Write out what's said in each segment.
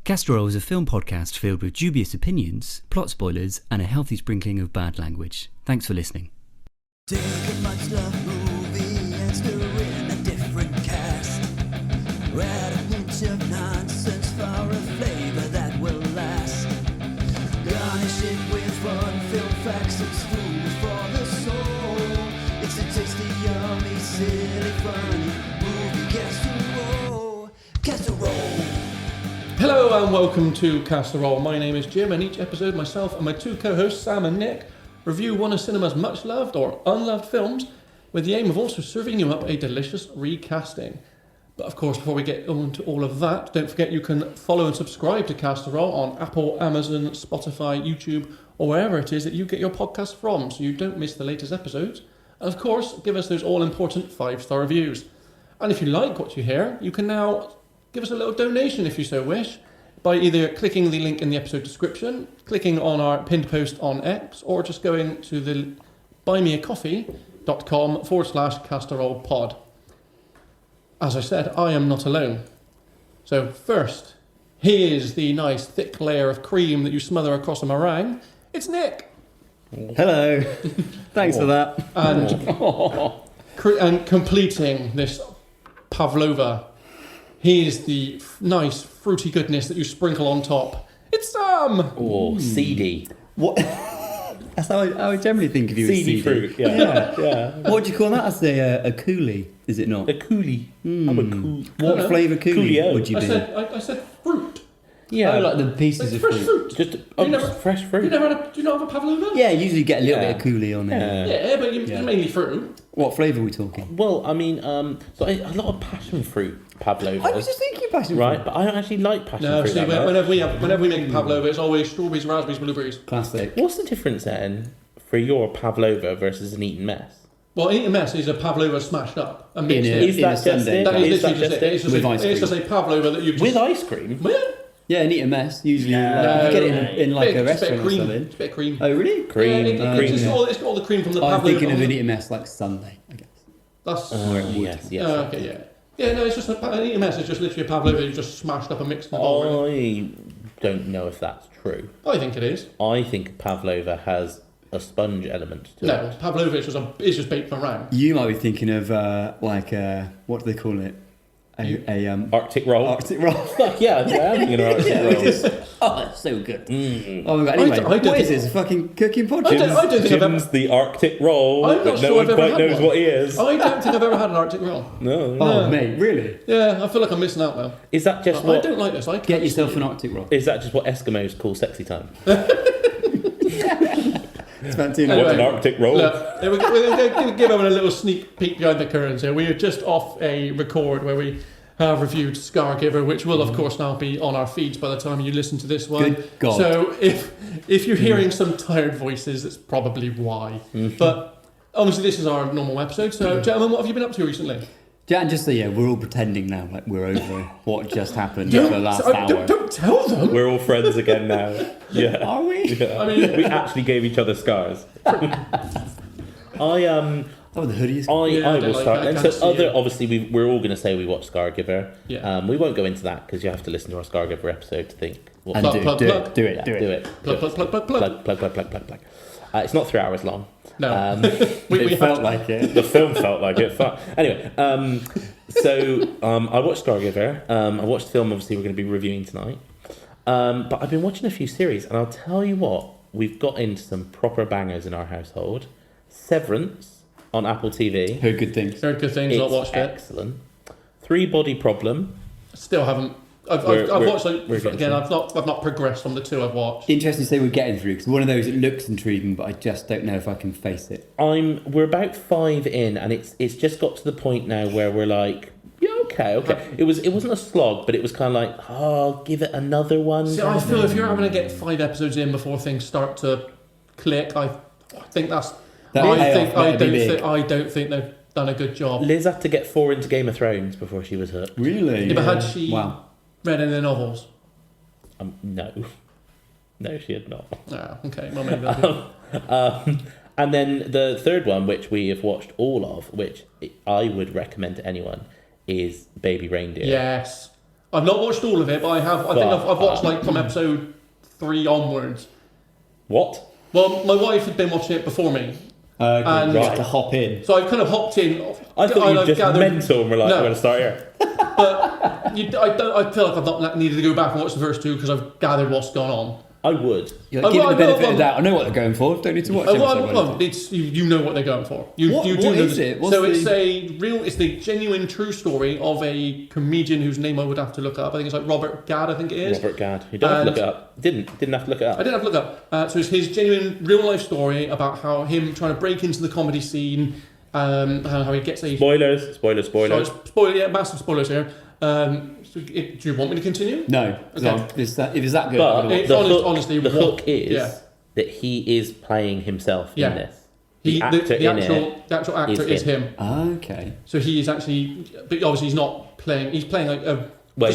Castorol is a film podcast filled with dubious opinions, plot spoilers, and a healthy sprinkling of bad language. Thanks for listening. Take a much loved movie and stir in a different cast. Add a hint of nonsense for a flavor that will last. Garnish it with fun, film facts, it's food for the soul. It's a tasty, yummy, silly, funny movie casserole. Casserole. Hello and welcome to Casserole. My name is Jim, and each episode myself and my two co-hosts Sam and Nick review one of cinema's much loved or unloved films with the aim of also serving you up a delicious recasting. But of course, before we get into all of that, don't forget you can follow and subscribe to Casserole on Apple, Amazon, Spotify, YouTube, or wherever it is that you get your podcast from, so you don't miss the latest episodes. And of course, give us those all-important 5-star reviews. And if you like what you hear, you can now give us a little donation if you so wish, by either clicking the link in the episode description, clicking on our pinned post on X, or just going to the buymeacoffee.com/casserolepod. As I said, I am not alone. So first, here's the nice thick layer of cream that you smother across a meringue. It's Nick. Hello. Thanks for that. And completing this pavlova, here's the nice fruity goodness that you sprinkle on top. It's Sam! Oh, seedy. What? That's how I generally think of you as Seedy fruit, yeah. What do you call that? That's a coolie, is it not? A coolie. I'm a cool. What flavour coolie Coolio. would you be? I said fruit. Yeah. Oh, like the pieces Like of fresh fruit. fruit. Just Do fresh fruit. you not have a pavlova? Yeah, usually get a little Yeah. bit of coolie on there. Yeah, but it's mainly fruit. What flavour are we talking? Well, I mean, a lot of passion fruit pavlovas. I was just thinking passion fruit. Right, but I don't actually like passion No, fruit. see, that much. whenever we make pavlova, it's always strawberries, raspberries, blueberries. Classic. What's the difference then for your pavlova versus an eaten mess? Well, eating mess is a pavlova smashed up and mixed in. Is that a sundae. just it? That is Is that literally just just it. it? It's just, With a, ice it's cream. just a pavlova that you've just... With ice cream? Well, Yeah, and eat a mess. Usually, No, you get it in like a it's restaurant bit of or cream. something. It's a bit of cream. Oh, really? Cream, Yeah, cream. it's got all the cream from the Oh, I'm pavlova. thinking of an eat a mess like Sunday, I guess. That's... Yes. Oh, okay, yeah. Yeah, no, it's just an eating mess. It's just literally a pavlova you just smashed up and mixed in the bowl. Really. I don't know if that's true. I think it is. I think pavlova has a sponge element to No, it. pavlova is just baked meringue. You might be thinking of what do they call it? Arctic roll. Arctic roll. Fuck yeah, I'm thinking of Arctic roll. Oh, that's so good. Mm. Oh my god! Anyway, I don't what think- is this? A fucking cooking I podcast? don't think I've ever... Jim's the Arctic roll, I'm not but no sure one I've ever quite had knows one. what he is. I don't think I've ever had an Arctic roll. No. Oh, No. mate, really? Yeah, I feel like I'm missing out though. Is that just I what? don't like this. I can't Get yourself see an it. Arctic roll. Is that just what Eskimos call sexy time? It's about too Anyway. What's an Arctic roll? Look, we're going to give everyone a little sneak peek behind the curtains here. We are just off a record where we have reviewed Scargiver, which will of course now be on our feeds by the time you listen to this one. Good God. So if you're hearing some tired voices, that's probably why. But obviously this is our normal episode. So gentlemen, what have you been up to recently? Yeah, and just so we're all pretending now like we're over what just happened for the last hour. Don't tell them. We're all friends again now. Yeah. Are we? Yeah. I mean- we actually gave each other scars. Oh, the hoodie is. Yeah, I I don't will like start. that. I And can't so see other, it. obviously, we're all going to say we watched Scargiver. Yeah. We won't go into that because you have to listen to our Scargiver episode to think. What And Plug, do, plug, do plug. it. Do it. Do it. do it. Plug, plug, plug, plug, plug. Plug. It's not 3 hours long. No. We have felt to- like it. The film felt like it. Anyway, I watched Scargiver. I watched the film, obviously, we're going to be reviewing tonight. But I've been watching a few series, and I'll tell you what, we've got into some proper bangers in our household. Severance on Apple TV. Heard good things. Heard good things. Not It's watched it. excellent. 3 Body Problem. Still haven't. I've We're- watched like, we're getting again. through. I've not progressed from the 2 I've watched. Interesting to say we're getting through because one of those that looks intriguing, but I just don't know if I can face it. We're about 5 in, and it's just got to the point now where we're like, yeah, okay. It wasn't a slog, but it was kind of like, oh, give it another one. See, I feel if you're having to get 5 episodes in before things start to click, I think that's. That payoff better be big. I don't think they've done a good job. Liz had to get 4 into Game of Thrones before she was hooked. Really? Yeah, but had she Wow. read any of the novels? No, she had not. Ah, okay. Well, maybe. I'll do. And then the third one, which we have watched all of, which I would recommend to anyone, is Baby Reindeer. Yes. I've not watched all of it, but I have. I think I've watched like from episode 3 onwards. What? Well, my wife had been watching it before me. And you have to hop in. So I've kind of hopped in. I thought you were just mental and we're like, we're going to start here. But I feel like I've not needed to go back and watch the first 2 because I've gathered what's gone on. I would. You're like, give it the benefit of that. I know what they're going for. Don't need to watch it. It's you know what they're going for. What is it? It's the genuine true story of a comedian whose name I would have to look up. I think it's like Robert Gadd. I think it is. Robert Gadd. You don't have to look it up. Didn't have to look it up. I didn't have to look it up. So it's his genuine real life story about how him trying to break into the comedy scene. How he gets a spoilers. Massive spoilers here. Do you want me to continue? No. Okay. If it's that good. But honestly, the hook is that he is playing himself in this. The actual actor is him. Okay. So he is actually, but obviously he's not playing. He's playing like a. Well,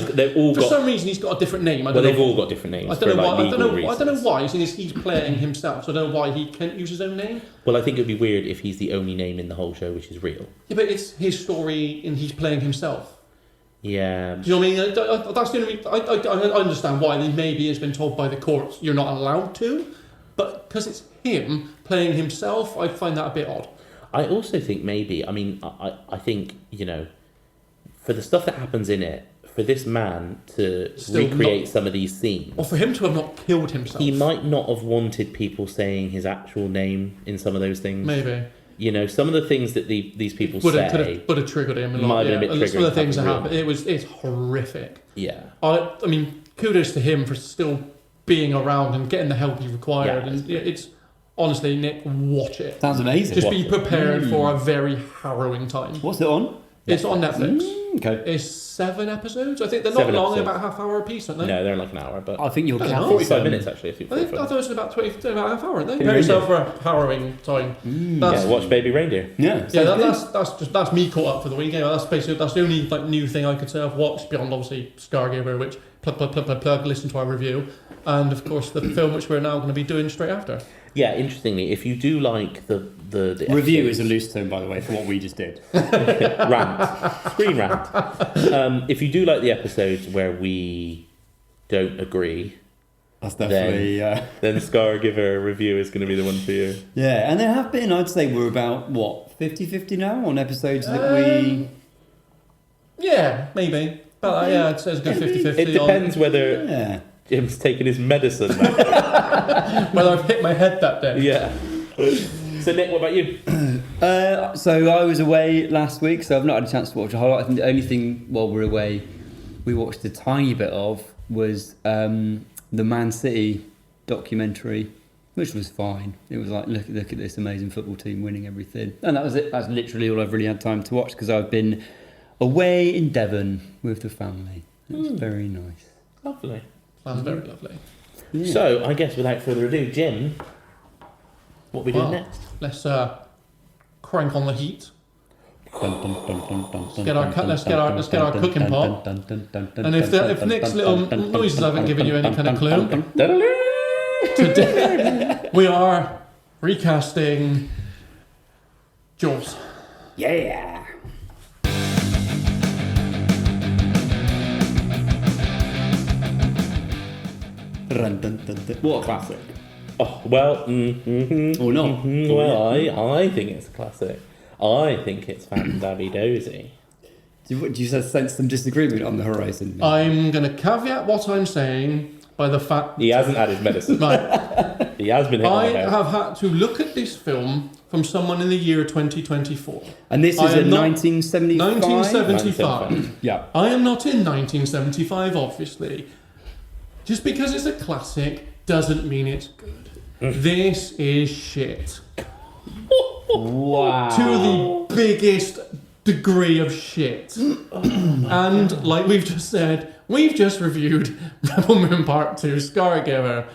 for some reason he's got a different name. They've all got different names. I don't know why. I don't know why. He's playing himself, so I don't know why he can't use his own name. Well, I think it would be weird if he's the only name in the whole show which is real. Yeah, but it's his story and he's playing himself. Yeah. Do you know what I mean? That's the only reason. I understand why he maybe has been told by the courts you're not allowed to, but because it's him playing himself, I find that a bit odd. I also think maybe. I mean, I think for the stuff that happens in it, for this man to recreate some of these scenes, or for him to have not killed himself, he might not have wanted people saying his actual name in some of those things. Maybe. Some of the things that these people would say have triggered him. Might have been a bit triggering. Some of the things that happened, it's horrific. Yeah. I mean, kudos to him for still being around and getting the help he required. Yeah. And it's honestly, Nick, watch it. Sounds amazing. Just be prepared for a very harrowing time. What's it on? It's on Netflix. Okay. It's 7 episodes. I think they're not long, about half hour a piece, aren't they? No, they're like an hour, but I think you'll count 45 minutes actually. I thought it was about 20, about half hour, aren't they? Yeah. Prepare yourself for a harrowing time. Watch Baby Reindeer. Yeah. That's me caught up for the weekend. That's the only new thing I could say I've watched beyond obviously Scargiver, which plug, listen to our review, and of course the film which we're now going to be doing straight after. Yeah, interestingly, if you do like the review is a loose term, by the way, for what we just did. Screen rant. If you do like the episodes where we don't agree, that's definitely then Scargiver review is going to be the one for you. Yeah, and there have been, I'd say we're about 50-50 now on episodes that we. Yeah, maybe. But I'd say it's a good 50-50. It depends whether Jim's taking his medicine. Whether I've hit my head that day. Yeah. So Nick, what about you? So I was away last week, so I've not had a chance to watch a whole lot. I think the only thing while we're away we watched a tiny bit of was the Man City documentary, which was fine. It was like, look at this amazing football team winning everything. And that was it. That's literally all I've really had time to watch because I've been away in Devon with the family. It was very nice. Lovely. Sounds very lovely. Yeah. So, I guess without further ado, Jim, what are we doing next? Let's crank on the heat. Let's get our cooking pot. And if Nick's little noises haven't given you any kind of clue, today we are recasting Jaws. Yeah. What a classic. Oh, well, or not. Well, I think it's a classic. I think it's fan-dabby-dozy. Do you sense some disagreement on the horizon? I'm going to caveat what I'm saying by the fact... He hasn't had his medicine. Right. He has been hit on the head. I have had to look at this film from someone in the year 2024. And this is in 1975? 1975. Yeah. I am not in 1975, obviously. Just because it's a classic doesn't mean it's good. This is shit. Wow. To the biggest degree of shit. And like we've just said, we've just reviewed Rebel Moon Part 2 Scargiver.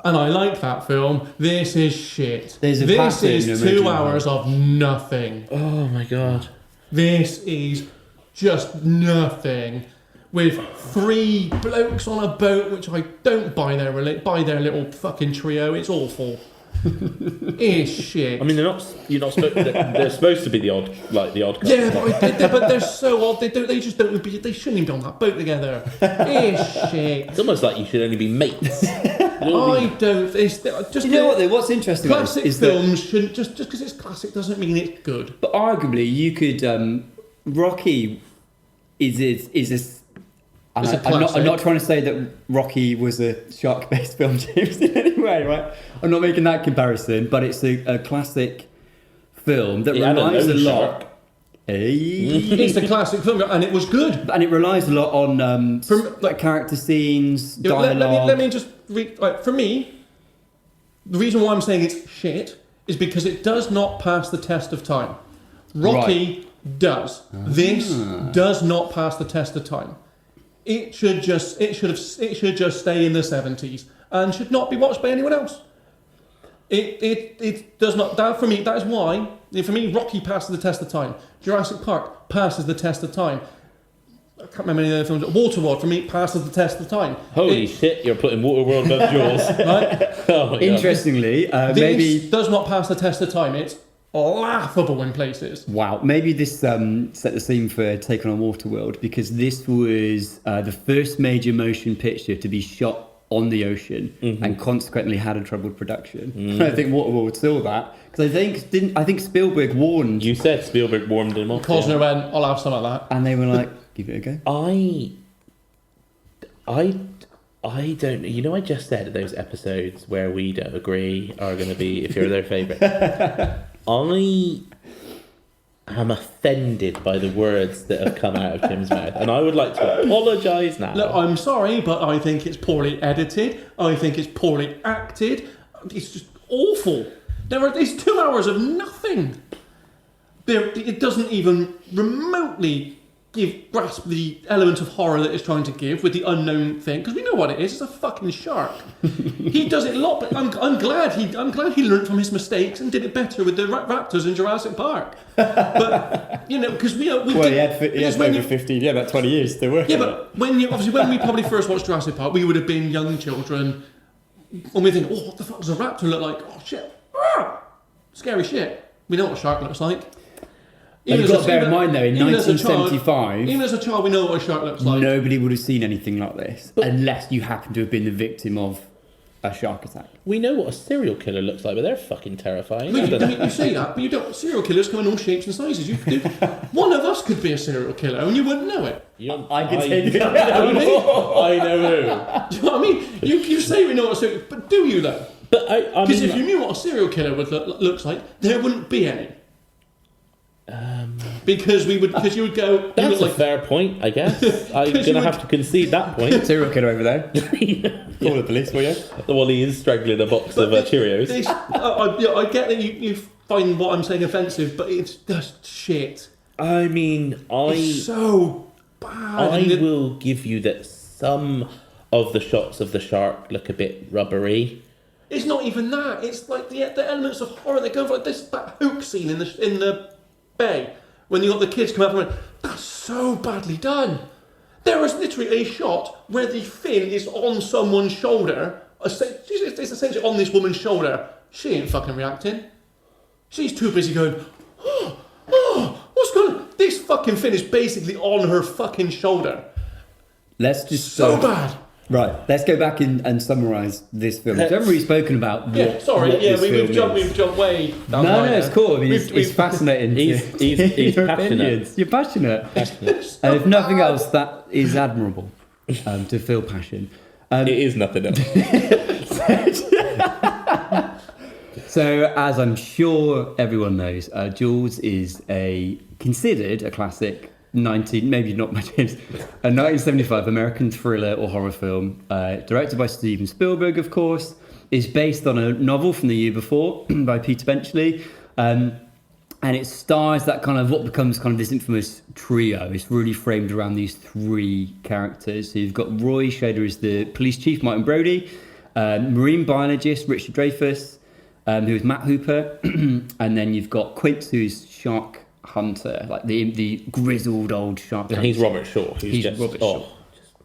And I like that film. This is shit. This is 2 hours of nothing. Oh my god. This is just nothing. With 3 blokes on a boat, which I don't buy their little fucking trio. It's awful. is shit. I mean, they're not. You're not supposed. They're supposed to be the odd couple. Yeah, but they're so odd. They just don't. They shouldn't even be on that boat together. Is shit. It's almost like you should only be mates. I don't. It's just You know what? Though? What's interesting about classic this is films shouldn't just because it's classic doesn't mean it's good. but arguably you could Rocky is a. And It's a I'm classic. not trying to say that Rocky was a shark-based film, James, in any way, right? I'm not making that comparison, but it's a classic film that relies a lot. It's a classic film, and it was good. And it relies a lot on character scenes, You know, dialogue. let me just read. For me, the reason why I'm saying it's shit is because it does not pass the test of time. Rocky does. This does not pass the test of time. It should just stay in the 70s and should not be watched by anyone else. It does not. That for me, that is why. For me, Rocky passes the test of time. Jurassic Park passes the test of time. I can't remember any other films. Waterworld for me passes the test of time. Holy shit! You're putting Waterworld above Jaws. Right? Oh my God. Interestingly, This maybe does not pass the test of time. It's laughable in places. wow, maybe this set the scene for Take On Waterworld because this was the first major motion picture to be shot on the ocean and consequently had a troubled production. I think Waterworld saw that because I think Spielberg warned, You said Spielberg warmed him up. Cosner went, I'll have some of that. and they were like, "Give it a go." I don't. You know, I just said those episodes where we don't agree are going to be if you're their favourite. I am offended by the words that have come out of Tim's mouth, and I would like to apologise now. Look, I'm sorry, but I think it's poorly edited. I think it's poorly acted. It's just awful. There's 2 hours of nothing. It doesn't even remotely grasp the element of horror that it's trying to give with the unknown thing, because we know what it is. It's a fucking shark. He does it a lot, but I'm glad he learned from his mistakes and did it better with the raptors in Jurassic Park. But you know, because we Well, he had over 15, about 20 years to work. Yeah, but when we probably first watched Jurassic Park, we would have been young children, and we think, oh, what the fuck does a raptor look like? Oh shit, scary shit. We know what a shark looks like. You've got to bear in mind though, in 1975, even as a child, we know what a shark looks like. nobody would have seen anything like this unless you happen to have been the victim of a shark attack. We know what a serial killer looks like, but they're fucking terrifying. You say that, but you don't. Serial killers come in all shapes and sizes. One of us could be a serial killer, and you wouldn't know it. I can say that. You know what I mean? I know who. Do you know what I mean? You say we know what a serial, but do you though? But I Because mean, if you knew what a serial killer looks like, there wouldn't be any. Because you would go. that's a like, fair point, I guess. I'm going to have to concede that point. Serial killer over there. Call the police, will you? Well, he is strangling a box of Cheerios. I get that you find what I'm saying offensive, but it's just shit. I mean, It's so bad. I will give you that some of the shots of the shark look a bit rubbery. It's not even that. It's like the elements of horror that go for like that hook scene in the bay when you got the kids come up and went, that's so badly done. There was literally a shot where the fin is on someone's shoulder. It's essentially on this woman's shoulder. She ain't fucking reacting. She's too busy going, what's going on? This fucking fin is basically on her fucking shoulder. Let's just So bad. Right, let's go back and summarise this film. We haven't really spoken about what We've jumped way down the line No, it's there. cool. I mean, it's fascinating. He's Your passionate. opinions. You're passionate. And if nothing else, that is admirable, to feel passion. It is nothing else. So, as I'm sure everyone knows, Jaws is considered a classic. Maybe not much, a 1975 American thriller or horror film, directed by Steven Spielberg, of course, is based on a novel from the year before by Peter Benchley, and it stars that kind of what becomes kind of this infamous trio. It's really framed around these three characters. So you've got Roy Schrader as the police chief, Martin Brody, marine biologist Richard Dreyfuss, who is Matt Hooper, and then you've got Quince, who's shark hunter, like the grizzled old shark hunter. He's Robert Shaw. He's just, Robert Shaw. just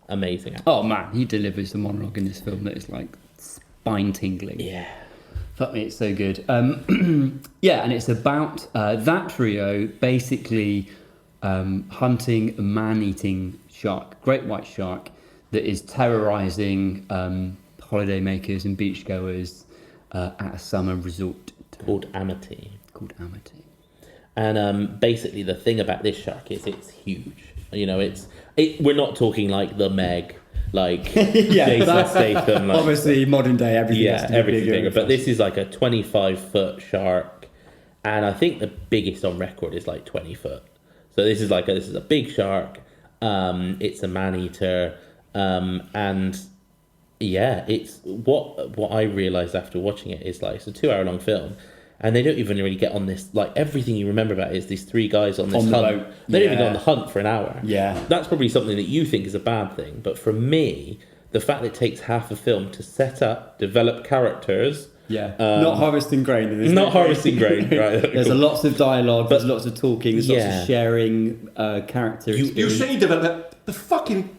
amazing. Oh man, he delivers a monologue in this film that is like spine tingling. Yeah. Fuck me, it's so good. Yeah, and it's about that trio basically hunting a man-eating shark, great white shark, that is terrorising holidaymakers and beachgoers at a summer resort Called Amity. And basically the thing about this shark is it's huge. You know, we're not talking like the Meg, like Jason Statham. Like, obviously, modern day, everything has to be everything bigger. But and this is like a 25-foot shark, and I think the biggest on record is like 20 foot. So this is a big shark. It's a man-eater, and yeah, it's what I realised after watching it is like it's a 2-hour-long film. And they don't even really get on this, like, everything you remember about it is these three guys on this on the hunt. boat. They don't even go on the hunt for an hour. Yeah. That's probably something that you think is a bad thing. But for me, the fact that it takes half a film to set up, develop characters. Yeah. Not harvesting grain. Not harvesting grain, right. There's lots of dialogue, there's lots of talking, there's lots of sharing character You experience. say he developed the fucking...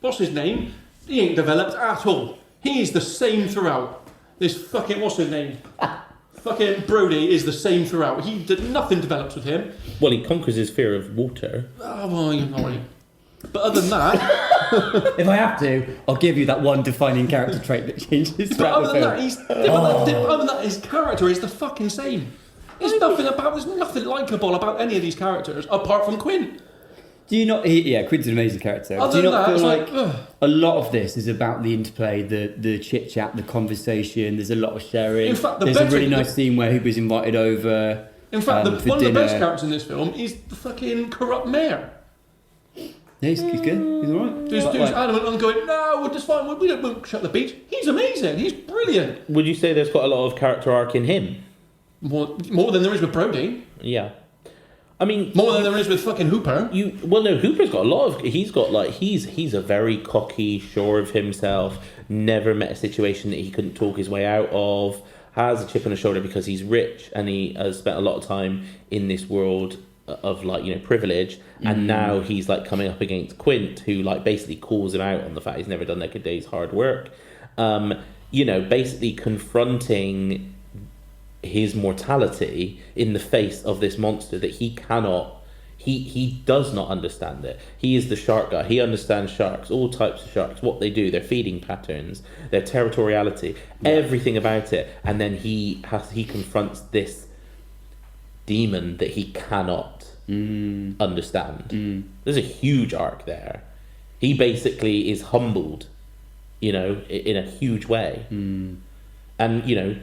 what's his name? He ain't developed at all. He is the same throughout. This fucking... What's his name? Fucking Brody is the same throughout. Nothing develops with him. Well, he conquers his fear of water. Oh, well, you know. But other than that... If I have to, I'll give you that one defining character trait that changes But throughout other the than film. other than that, his character is the fucking same. There's nothing likeable about any of these characters apart from Quint. Do you not... Quint's an amazing character. Other Do you than not that, feel it's like like, a lot of this is about the interplay, the chit-chat, the conversation, there's a lot of sharing. In fact, there's a really nice scene where Hooper's invited over In fact, for one of the dinner. best characters in this film is the fucking corrupt mayor. Yeah, he's good. He's alright. Who's adamant on going, no, we're just fine, we won't shut the beach. He's amazing, he's brilliant. Would you say there's quite a lot of character arc in him? More than there is with Brody. Yeah. I mean... More than there is with fucking Hooper. Hooper's got a lot of... He's got, like... He's a very cocky, sure of himself, never met a situation that he couldn't talk his way out of, has a chip on his shoulder because he's rich and he has spent a lot of time in this world of, like, you know, privilege, and now he's, like, coming up against Quint, who, like, basically calls him out on the fact he's never done, like, a day's hard work. You know, basically confronting his mortality in the face of this monster that he does not understand it. He is the shark guy. He understands sharks, all types of sharks, what they do, their feeding patterns, their territoriality, everything about it. And then he confronts this demon that he cannot understand. There's a huge arc there. He basically is humbled, you know, in a huge way. And, you know,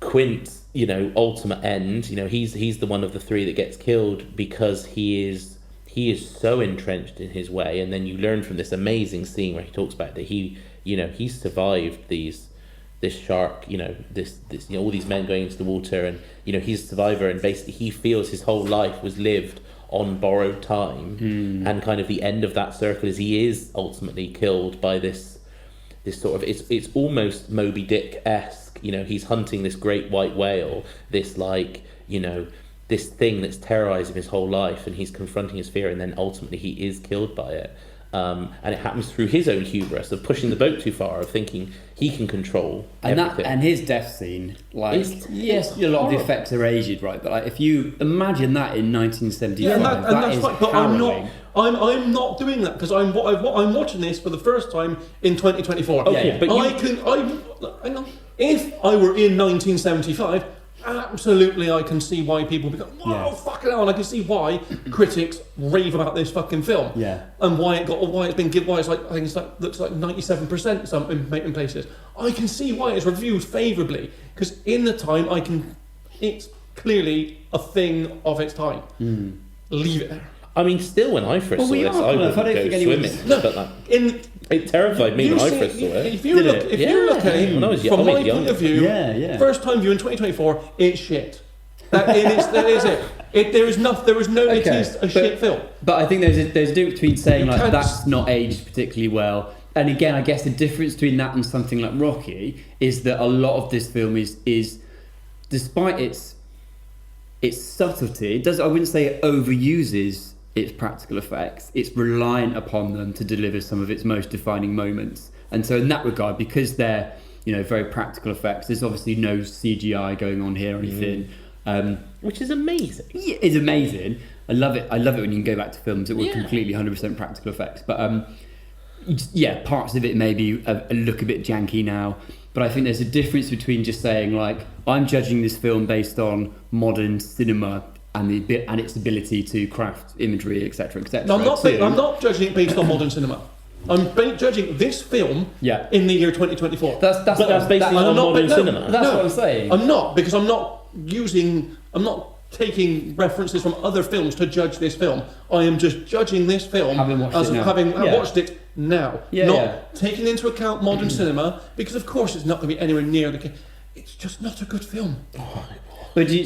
Quint, you know, ultimate end, you know, he's the one of the three that gets killed because he is so entrenched in his way. And then you learn from this amazing scene where he talks about that he's survived this shark, you know, this you know, all these men going into the water, and, you know, he's a survivor, and basically he feels his whole life was lived on borrowed time, and kind of the end of that circle is he is ultimately killed by this sort of, it's almost Moby Dick-esque. You know, he's hunting this great white whale, this, like, you know, this thing that's terrorizing his whole life, and he's confronting his fear, and then ultimately he is killed by it. And it happens through his own hubris of pushing the boat too far, of thinking he can control everything. And his death scene, like, It's a lot of the effects are aged, right? But, like, if you imagine that in 1975, that's is fine. But harrowing. I'm not doing that because I'm watching this for the first time in 2024. Okay, but hang on. If I were in 1975, absolutely I can see why people become, whoa, fucking hell, and I can see why critics rave about this fucking film. Yeah. And why it's been given, why it's like, I think it's like, looks like 97% some in places. I can see why it's reviewed favourably, because in the time it's clearly a thing of its time. Leave it there. I mean, still, when I first saw this, I wouldn't go swimming. But, like, it terrified me when I first saw it. If you look at it when I was from my young, point of view, first time view in 2024, it's shit. That is it. It is a shit film. But I think there's a difference between saying, like, that's not aged particularly well. And again, I guess the difference between that and something like Rocky is that a lot of this film is despite its subtlety, I wouldn't say it overuses its practical effects. It's reliant upon them to deliver some of its most defining moments. And so in that regard, because they're very practical effects. There's obviously no CGI going on here or anything. Which is amazing. Yeah, it's amazing. I love it. I love it when you can go back to films that were completely 100% practical effects. But parts of it maybe look a bit janky now. But I think there's a difference between just saying like, I'm judging this film based on modern cinema and its ability to craft imagery, etc., etc. No, I'm not judging it based on modern cinema. I'm judging this film in the year 2024. That's based on modern cinema. That's what I'm saying. I'm not, because I'm not taking references from other films to judge this film. I am just judging this film having watched it now. Not taking into account modern cinema, because of course it's not going to be anywhere near it's just not a good film. But you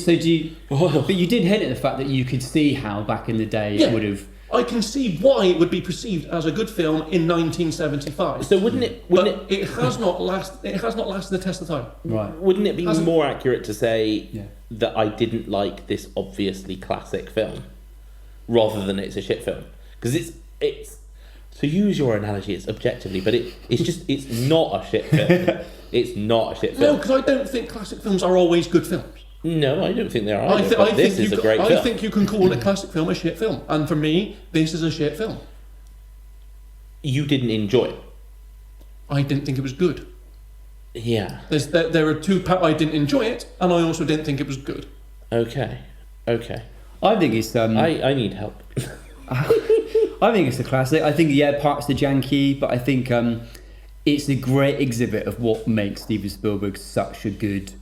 did hint at the fact that you could see how back in the day it would have. I can see why it would be perceived as a good film in 1975. So it has not lasted the test of time. Right. Wouldn't it be more accurate to say that I didn't like this obviously classic film, rather than it's a shit film? Because it's to use your analogy, it's objectively, but it's not a shit film. It's not a shit film. No, because I don't think classic films are always good films. No, I don't think they are. This is a great film. I think you can call a classic film a shit film, and for me, this is a shit film. You didn't enjoy it. I didn't think it was good. Yeah. There are two. I didn't enjoy it, and I also didn't think it was good. Okay. I think it's. I need help. I think it's a classic. I think parts are janky, but I think it's a great exhibit of what makes Steven Spielberg such a good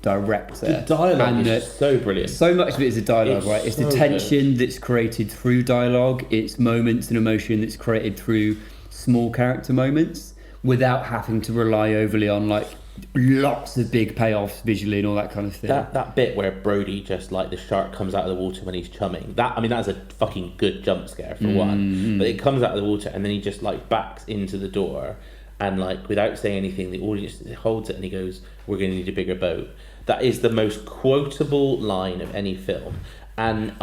director. The dialogue is so brilliant. So much of it is a dialogue, right? It's the tension that's created through dialogue. It's moments and emotion that's created through small character moments, without having to rely overly on like lots of big payoffs visually and all that kind of thing. That bit where Brody just like the shark comes out of the water when he's chumming. That's a fucking good jump scare for one. But it comes out of the water and then he just like backs into the door and like without saying anything, the audience holds it and he goes, "We're going to need a bigger boat." That is the most quotable line of any film, and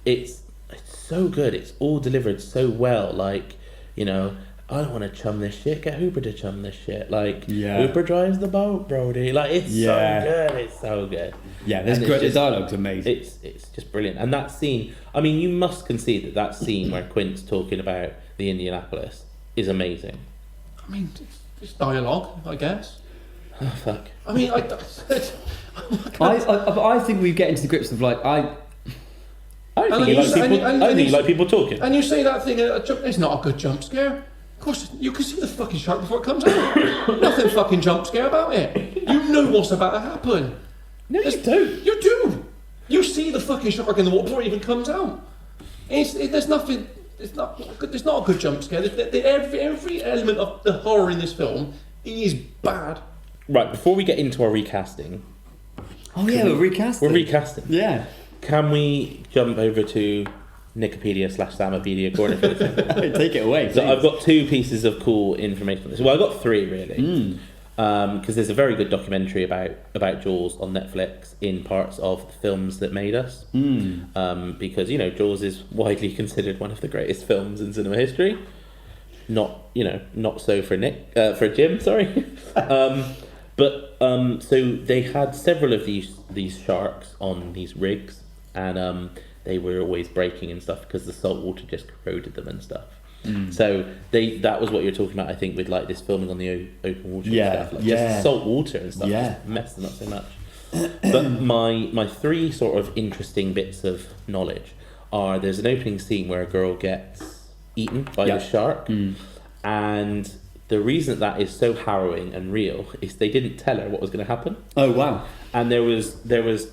it's so good. It's all delivered so well. Like, I don't want to chum this shit. Get Hooper to chum this shit. Like, Hooper drives the boat, Brody. Like, it's so good. It's so good. Yeah, there's great. The dialogue's amazing. It's just brilliant. And that scene, I mean, you must concede that scene where Quint's talking about the Indianapolis is amazing. I mean, it's dialogue, I guess. Oh, fuck. I mean, I think we get into the grips of like I don't think you like people talking. And you say that thing, it's not a good jump scare. Of course, you can see the fucking shark before it comes out. Nothing fucking jump scare about it. You know what's about to happen. No, you don't. You do. You see the fucking shark in the water before it even comes out. There's nothing. It's not a good jump scare. Every element of the horror in this film is bad. Right, before we get into our recasting... we're recasting. We're recasting. Yeah. Can we jump over to Nicopedia/Samapedia corner for this? Take it away, So I've got two pieces of cool information on this. Well, I've got three, really. Because there's a very good documentary about Jaws on Netflix in parts of the films that made us. Because, Jaws is widely considered one of the greatest films in cinema history. Not so for Jim, sorry. So they had several of these sharks on these rigs, and they were always breaking and stuff because the salt water just corroded them and stuff. So that was what you're talking about, I think, with like this filming on the open water and stuff, just salt water and stuff, just messed them up so much. But my three sort of interesting bits of knowledge are: there's an opening scene where a girl gets eaten by the shark, and the reason that is so harrowing and real is they didn't tell her what was going to happen. Oh wow! And there was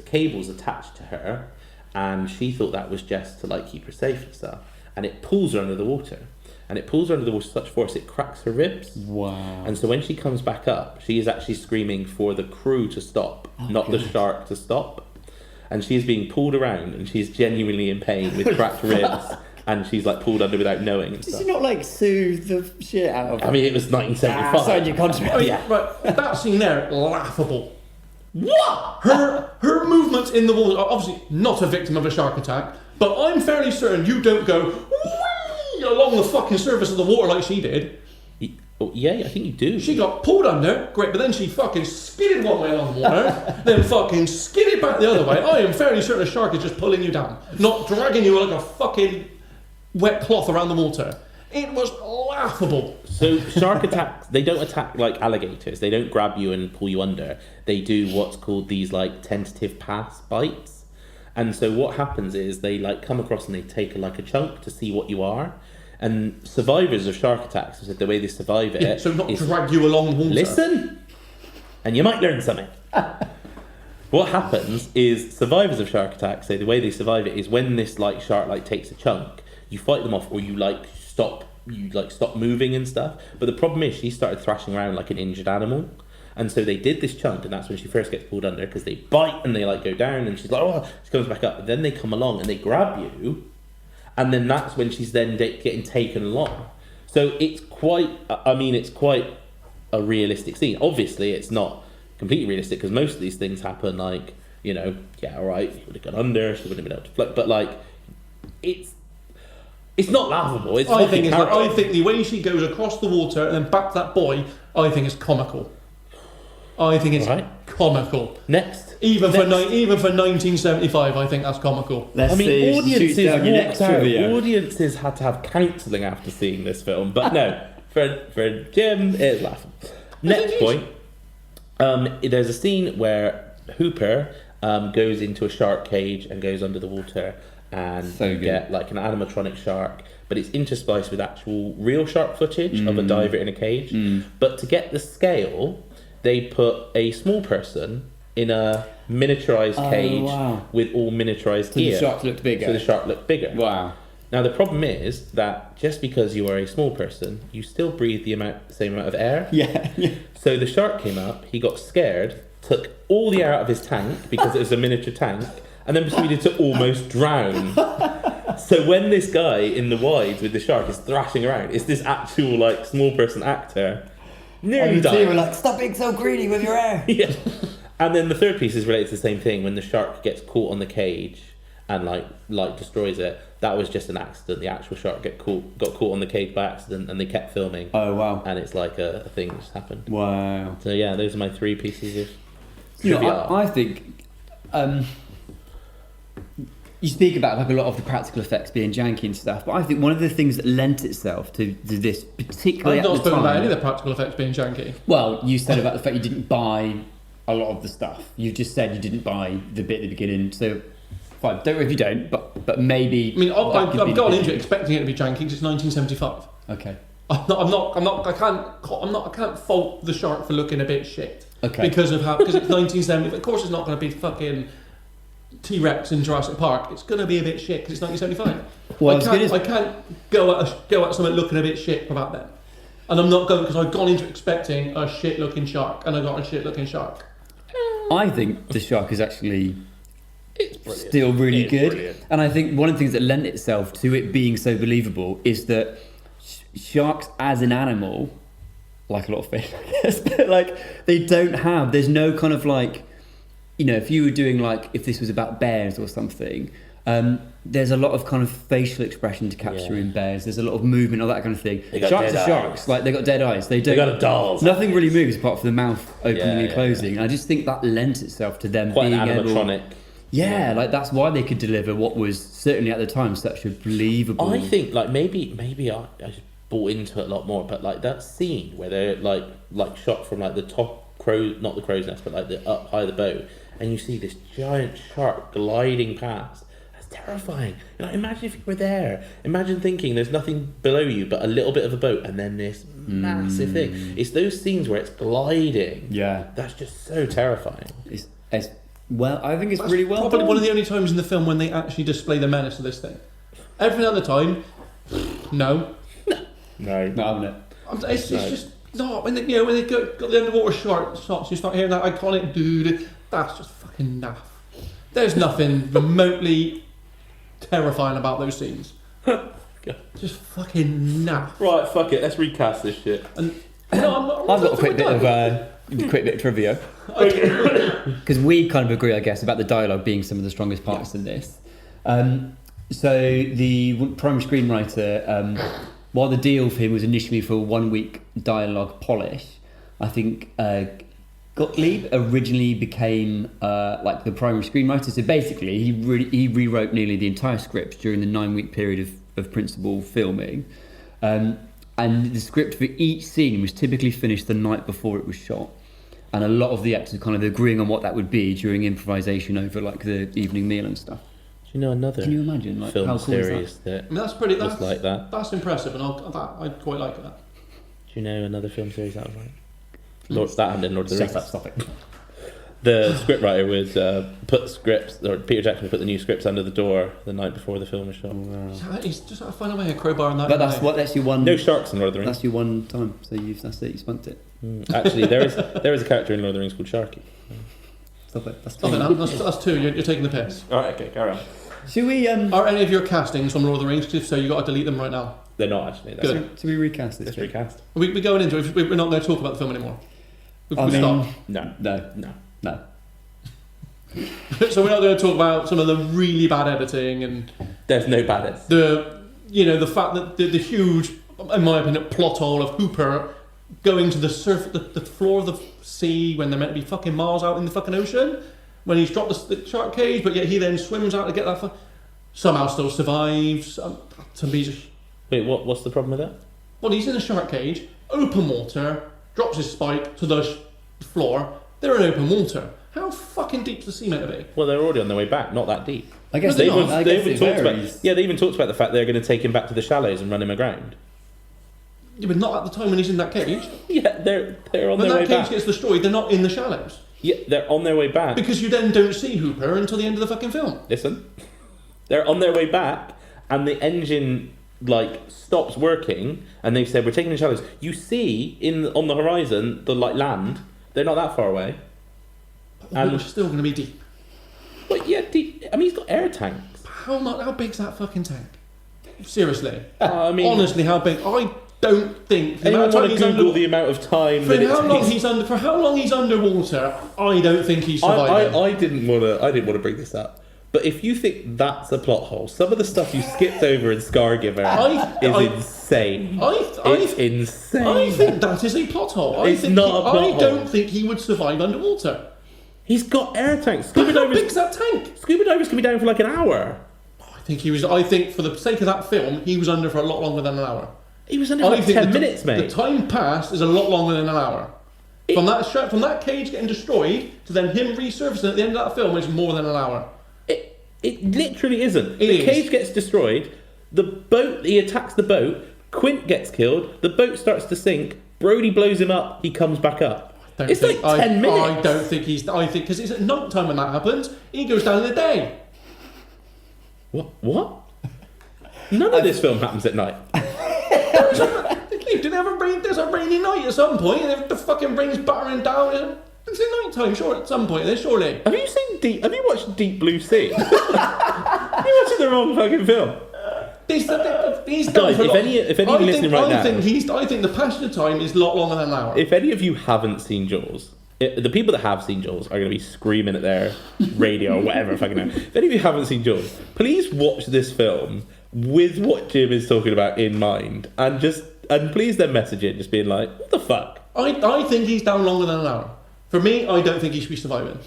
cables attached to her, and she thought that was just to like keep her safe and stuff. And it pulls her under the water, and it pulls her under the water with such force it cracks her ribs. Wow! And so when she comes back up, she is actually screaming for the crew to stop, not the shark to stop. And she's being pulled around, and she's genuinely in pain with cracked ribs. And she's like pulled under without knowing and Did stuff. you not like sue the shit out of her? I mean, it was 1975. Signed your contract. Right, that scene there, laughable. What? Her movements in the water are obviously not a victim of a shark attack, but I'm fairly certain you don't go whee along the fucking surface of the water like she did. Oh, yeah, I think you do. She got pulled under, great, but then she fucking skidded one way along the water, then fucking skidded back the other way. I am fairly certain a shark is just pulling you down, not dragging you like a fucking wet cloth around the water. It was laughable. So shark attacks, they don't attack like alligators. They don't grab you and pull you under. They do what's called these like tentative pass bites. And so what happens is they like come across and they take like a chunk to see what you are. And survivors of shark attacks have said the way they survive it. Yeah, so not drag you along the water. Listen, and you might learn something. What happens is survivors of shark attacks say the way they survive it is when this like shark like takes a chunk, you fight them off or you stop moving and stuff. But the problem is she started thrashing around like an injured animal. And so they did this chunk, and that's when she first gets pulled under because they bite and they like go down and she's like, oh, she comes back up. But then they come along and they grab you. And then that's when she's then getting taken along. So it's quite a realistic scene. Obviously, it's not completely realistic because most of these things happen like, you know, yeah, all right, she would have gone under, she wouldn't have been able to float. But like, it's not laughable. I think the way she goes across the water and then back to that boy, I think is comical. I think it's comical. Next. Even for 1975, I think that's comical. Audiences had to have counselling after seeing this film, but no, for Jim, it's laughable. Next point. There's a scene where Hooper goes into a shark cage and goes under the water and you get like an animatronic shark, but it's interspliced with actual real shark footage of a diver in a cage. But to get the scale, they put a small person in a miniaturized cage with all miniaturized gear. So the shark looked bigger. Wow. Now the problem is that just because you are a small person, you still breathe the same amount of air. Yeah. So the shark came up, he got scared, took all the air out of his tank because it was a miniature tank, and then proceeded to almost drown. So when this guy in the wides with the shark is thrashing around, it's this actual like small person actor nearly died. They were like, stop being so greedy with your air. Yeah. And then the third piece is related to the same thing. When the shark gets caught on the cage and like destroys it, that was just an accident. The actual shark got caught on the cage by accident, and they kept filming. Oh wow! And it's like a thing that just happened. Wow. So yeah, those are my three pieces of trivia. trivia. I think you speak about like a lot of the practical effects being janky and stuff, but I think one of the things that lent itself to this, particularly I've not spoken about any of the practical effects being janky. Well, you said about the fact you didn't buy a lot of the stuff. You just said you didn't buy the bit at the beginning, so fine. Don't worry if you don't, but maybe. I mean, I've gone into it expecting it to be janky because it's 1975. Okay. I can't fault the shark for looking a bit shit. Okay. Because it's 1970. Of course, it's not going to be fucking T-Rex in Jurassic Park. It's going to be a bit shit because it's 1975. Well, I can't go at something looking a bit shit about that. And I'm not going because I've gone into expecting a shit-looking shark, and I got a shit-looking shark. I think the shark is actually still really good. Brilliant. And I think one of the things that lent itself to it being so believable is that sharks as an animal, like a lot of fish, I guess, but like there's no kind of like, you know, if you were doing like, if this was about bears or something, there's a lot of kind of facial expression to capture in bears. There's a lot of movement, all that kind of thing. Sharks are sharks. Like, they got dead eyes. They got a doll. Nothing really moves apart from the mouth opening and closing. And I just think that lent itself to them quite being animatronic. Like that's why they could deliver what was certainly at the time such a believable. I think like maybe I just bought into it a lot more, but like that scene where they're like shot from like the top not the crow's nest, but like the up high of the boat, and you see this giant shark gliding past. Terrifying. You know, imagine if you were there. Imagine thinking there's nothing below you but a little bit of a boat and then this massive thing. It's those scenes where it's gliding. Yeah. That's just so terrifying. Well, I think it's really well probably done. One of the only times in the film when they actually display the menace of this thing. Every other time, no. No. It's just not. When they got the underwater shots, you start hearing that iconic dude. That's just fucking naff. There's nothing remotely terrifying about those scenes. Just fucking naff. Right, fuck it. Let's recast this shit. And I've got a quick bit of trivia because we kind of agree, I guess, about the dialogue being some of the strongest parts in this. So the primary screenwriter while the deal for him was initially for a 1 week dialogue polish, I think Gottlieb originally became like the primary screenwriter. So basically, he rewrote nearly the entire script during the 9 week period of principal filming. And the script for each scene was typically finished the night before it was shot. And a lot of the actors kind of agreeing on what that would be during improvisation over like the evening meal and stuff. Do you know another Can you imagine like, film how cool series is that? I mean, that's like that? That's impressive, and I quite like that. Do you know another film series that was like? That and then Lord of the Rings. Stop it. The scriptwriter would put scripts, or Peter Jackson would put the new scripts under the door the night before the film was shot. He's just got to find a way to crowbar in that. But that's your one. No sharks in Lord of the Rings. That's your one time. So that's it. You spunked it. Actually, there is a character in Lord of the Rings called Sharky. Stop it. That's Stop it now. That's two. You're taking the piss. All right, okay, carry on. Should we? Are any of your castings from Lord of the Rings? If so, you got to delete them right now. They're not actually. Good. Should we recast this? Let's recast. We're going into it. We're not going to talk about the film anymore. We stop. No. So we're not going to talk about some of the really bad editing and There's no bad edits. the fact that the huge, in my opinion, plot hole of Hooper going to the floor of the sea when they're meant to be fucking miles out in the fucking ocean, when he's dropped the shark cage, but yet he then swims out to get that. Somehow still survives. To me, Wait, what's the problem with that? well, he's in a shark cage, open water, drops his spike to the floor. They're in open water. How fucking deep's the sea meant to be? Well, they're already on their way back. Not that deep. I guess They even talked about the fact they're going to take him back to the shallows and run him aground. Yeah, but not at the time when he's in that cage. Yeah, they're on When their way that cage back. gets destroyed, they're not in the shallows. Yeah, they're on their way back. Because you then don't see Hooper until the end of the fucking film. Listen, they're on their way back, and the engine stops working, and they've said we're taking the shallows. You see on the horizon the land. They're not that far away. And we're still going to be deep. But yeah, deep. I mean, he's got air tanks. How big's that fucking tank? Seriously. I mean, honestly, how big? I don't think. Anyone want to Google the amount of time for how long he's underwater? I don't think he's surviving. I didn't want to bring this up. But if you think that's a plot hole, some of the stuff you skipped over in Scargiver is insane. It's insane. I think that is a plot hole. I don't think he would survive underwater. He's got air tanks. How big's that tank? Scuba divers can be down for like an hour. I think for the sake of that film, he was under for a lot longer than an hour. He was under for like 10 minutes, mate. The time passed is a lot longer than an hour. From that cage getting destroyed to then him resurfacing at the end of that film is more than an hour. It literally isn't. The cage gets destroyed. He attacks the boat. Quint gets killed. The boat starts to sink. Brody blows him up. He comes back up. It's like 10 minutes. I don't think because it's at night time when that happens. He goes down in the day. What? None of this film happens at night. There's a rainy night at some point, and the fucking rain's battering down. It's at night time, sure. At some point, surely. Have you watched Deep Blue Sea? You're watching the wrong fucking film. He's Guys, if any of you listening right now, I think the passage of time is a lot longer than an hour. If any of you haven't seen Jaws, the people that have seen Jaws are going to be screaming at their radio or whatever fucking know. If any of you haven't seen Jaws, please watch this film with what Jim is talking about in mind, and please then message it, just being like, what the fuck? I think he's down longer than an hour. For me, I don't think he should be surviving.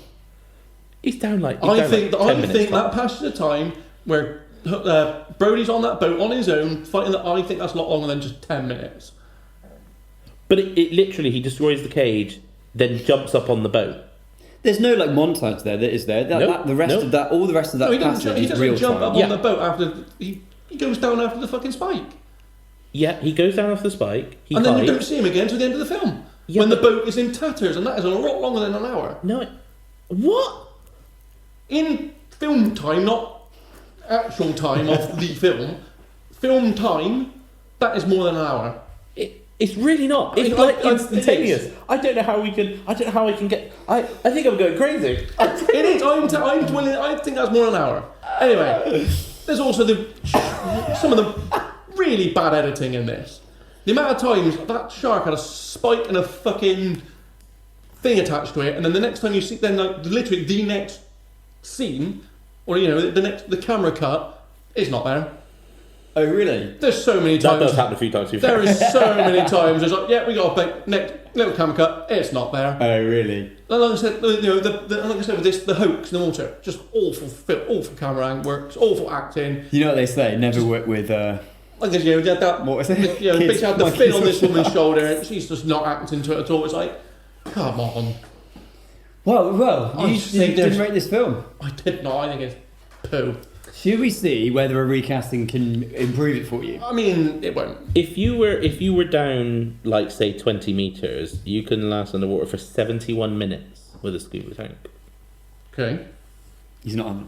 He's down like. I think that passage of time where Brody's on that boat on his own fighting that, I think that's a lot longer than just 10 minutes. But it literally, he destroys the cage, then jumps up on the boat. There's no montage there. That is there. All the rest of that passage he is real doesn't jump time. up on the boat after he goes down after the fucking spike. Yeah, he goes down off the spike. And then you don't see him again until the end of the film. Yeah, when the boat is in tatters, and that is a lot longer than an hour. No, what? In film time, not actual time of the film. Film time, that is more than an hour. It's really not. It's instantaneous. I don't know how I can get. I think I'm going crazy. It is. I'm willing. I think that's more than an hour. Anyway, there's also some of the really bad editing in this. The amount of times that shark had a spike and a fucking thing attached to it, and then the next time you see, then literally the next scene, or the camera cut is not there. Oh, really? There's so many That times. does happen a few times. There is so many times. It's like, yeah, we got a big little camera cut. It's not there. Oh, really? And like I said, like I said with this, the hoax in the water, just awful camera angle works, awful acting. You know what they say? Never work with. Like you know, that What was it? you know, Kids- basically had the my fin kids on this were woman's shoulder, and she's just not acting to it at all. It's like, come on. Well, I you just think didn't there's- rate this film. I did not. I think it's poo. Should we see whether a recasting can improve it for you? I mean, it won't. If you were down like say 20 meters, you can last underwater for 71 minutes with a scuba tank. Okay. He's not having it.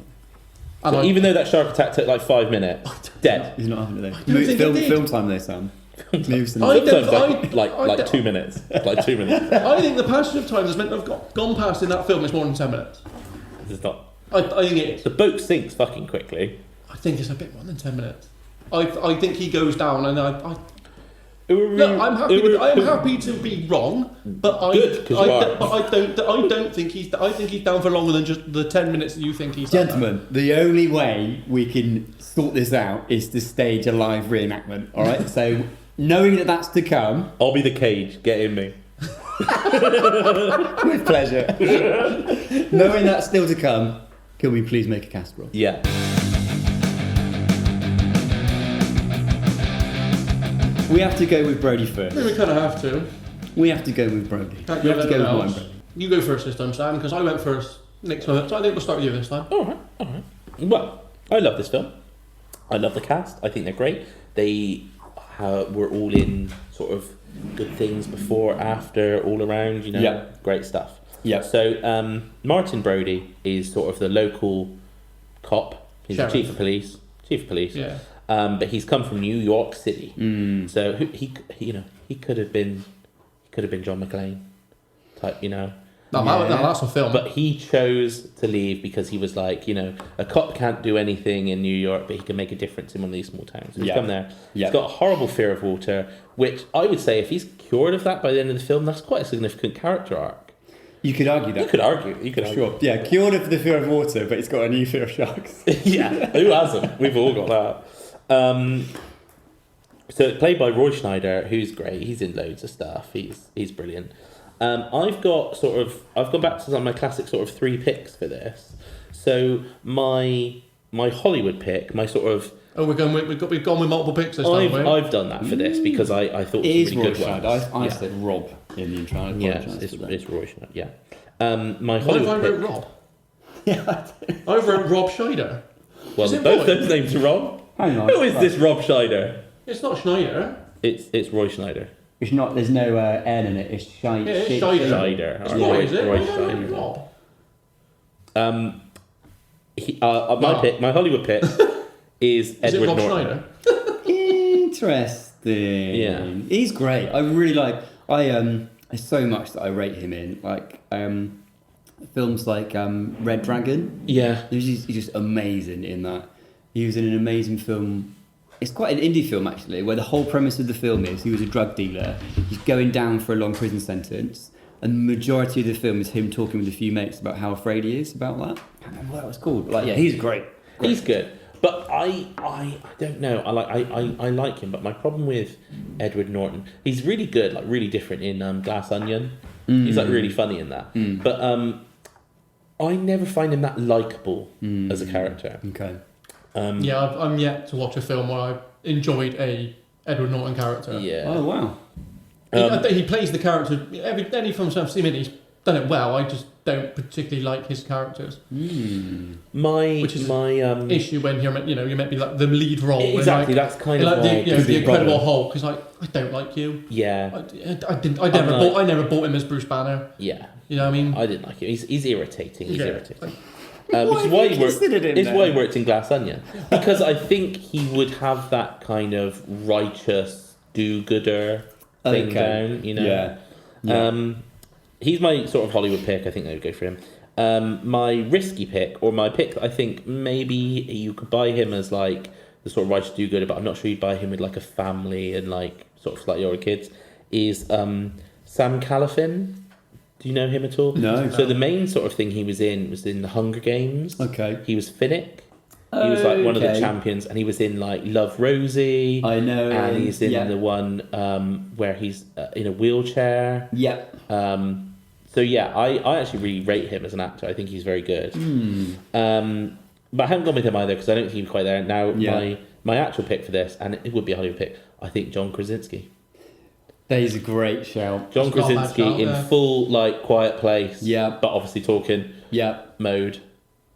And So even though that shark attack took like 5 minutes, dead. He's not having it. I don't think Film, it did. film time though, Sam. Moves to I the- don't- Sometimes I like don't- 2 minutes. Like 2 minutes. I think the passage of time that's meant to have gone past in that film is more than 10 minutes. It's not. I think it is. The boat sinks fucking quickly. I think it's a bit more than 10 minutes. I think he goes down, and I Look, look, I'm happy to be wrong, but Good, 'cause you are. I don't think he's. I think he's down for longer than just the 10 minutes that you think he's. down there. Gentlemen, the only way we can sort this out is to stage a live reenactment. All right. So, knowing that that's to come, I'll be the cage. Get in me. with pleasure. Knowing that's still to come, can we please make a casserole? Yeah. We have to go with Brody first. I think we kind of have to. We have to go with Brody. Can't We go have to go with anyone mine, else. Brody. You go first this time, Sam, because I went first next time. So I think we'll start with you this time. All right. Well, I love this film. I love the cast. I think they're great. They were all in sort of good things before, after, all around. You know, Yeah. great stuff. Yeah. So Martin Brody is sort of the local cop. He's Sheriff. the chief of police. Yeah. But he's come from New York City. So he could have been John McClane type, you know. No, that's a film. But he chose to leave because he was like, you know, a cop can't do anything in New York, but he can make a difference in one of these small towns. So he's Yeah. come there. Yeah. He's got a horrible fear of water, which I would say if he's cured of that by the end of the film, that's quite a significant character arc. You could argue You that. could argue. You could argue. Sure. Yeah, cured of the fear of water, but he's got a new fear of sharks. Yeah, who hasn't? We've all got that. So it's played by Roy Schneider, who's great. He's in loads of stuff. He's brilliant. I've gone back to some of my classic sort of 3 picks for this. So my Hollywood pick, my sort of Oh, we've gone with multiple picks this time. haven't we? I've done that for this because I thought It it was is really Roy good Schneider. ones. I Yeah. said Rob in the intro. I Yeah, apologise for that. it's Roy Schneider. Yeah. My Why have I Hollywood wrote pick. Rob? Yeah. I wrote Rob Schneider. Well, Is it both Roy? those names are wrong. Hang on. Who is this Rob Schneider? It's not Schneider. It's Roy Schneider. It's not. There's no N in it. It's Schneider. Yeah, it's Schneider. Schneider. It's Or Roy, Roy- is it? Roy Why have I written Schneider. Rob? My pick, my Hollywood pick, is Is it Edward Rob Norton. Schneider? Interesting. Yeah. He's great. I really like. There's so much that I rate him in. Like films like Red Dragon. Yeah. He's just amazing in that. He was in an amazing film. It's quite an indie film actually, where the whole premise of the film is he was a drug dealer. He's going down for a long prison sentence, and the majority of the film is him talking with a few mates about how afraid he is about that. I can't remember what that was called. But yeah, he's great. He's good. But I don't know. I like him, but my problem with Edward Norton, he's really good, like really different in Glass Onion. He's like really funny in that. But I never find him that likable as a character. Okay. Yeah, I'm yet to watch a film where I enjoyed a Edward Norton character. Yeah. Oh wow. I think he plays the character. Any film I've seen, he's done it well. I just don't particularly like his characters. Which is issue when you're meant to be like the lead role. Exactly. Like, That's kind like of the, why. the Incredible Hulk. Because I don't like you. Yeah. I never bought him as Bruce Banner. Yeah. You know what I mean? I didn't like him. He's irritating. He's Yeah. irritating. Why Which is have why you he worked. considered him It's then? why he worked in Glass Onion, because I think he would have that kind of righteous do-gooder thing Okay. down. You know. Yeah. He's my sort of Hollywood pick. I think they would go for him. My risky pick, or my pick that I think maybe you could buy him as like the sort of righteous do-gooder, but I'm not sure you'd buy him with like a family and like sort of slightly older kids. Is Sam Califin? Do you know him at all? No. So the main sort of thing he was in the Hunger Games. Okay. He was Finnick. He was like one of the Okay. champions, and he was in like Love Rosie. I know. And he's in yeah. the one where he's in a wheelchair. Yep. So yeah, I actually really rate him as an actor. I think he's very good. But I haven't gone with him either because I don't think he's quite there. Now Yeah. my actual pick for this, and it would be a Hollywood pick, I think John Krasinski. That is a great shout. John It's not a bad Krasinski shout, in yeah. full like Quiet Place. Yeah. But obviously talking Yeah. mode.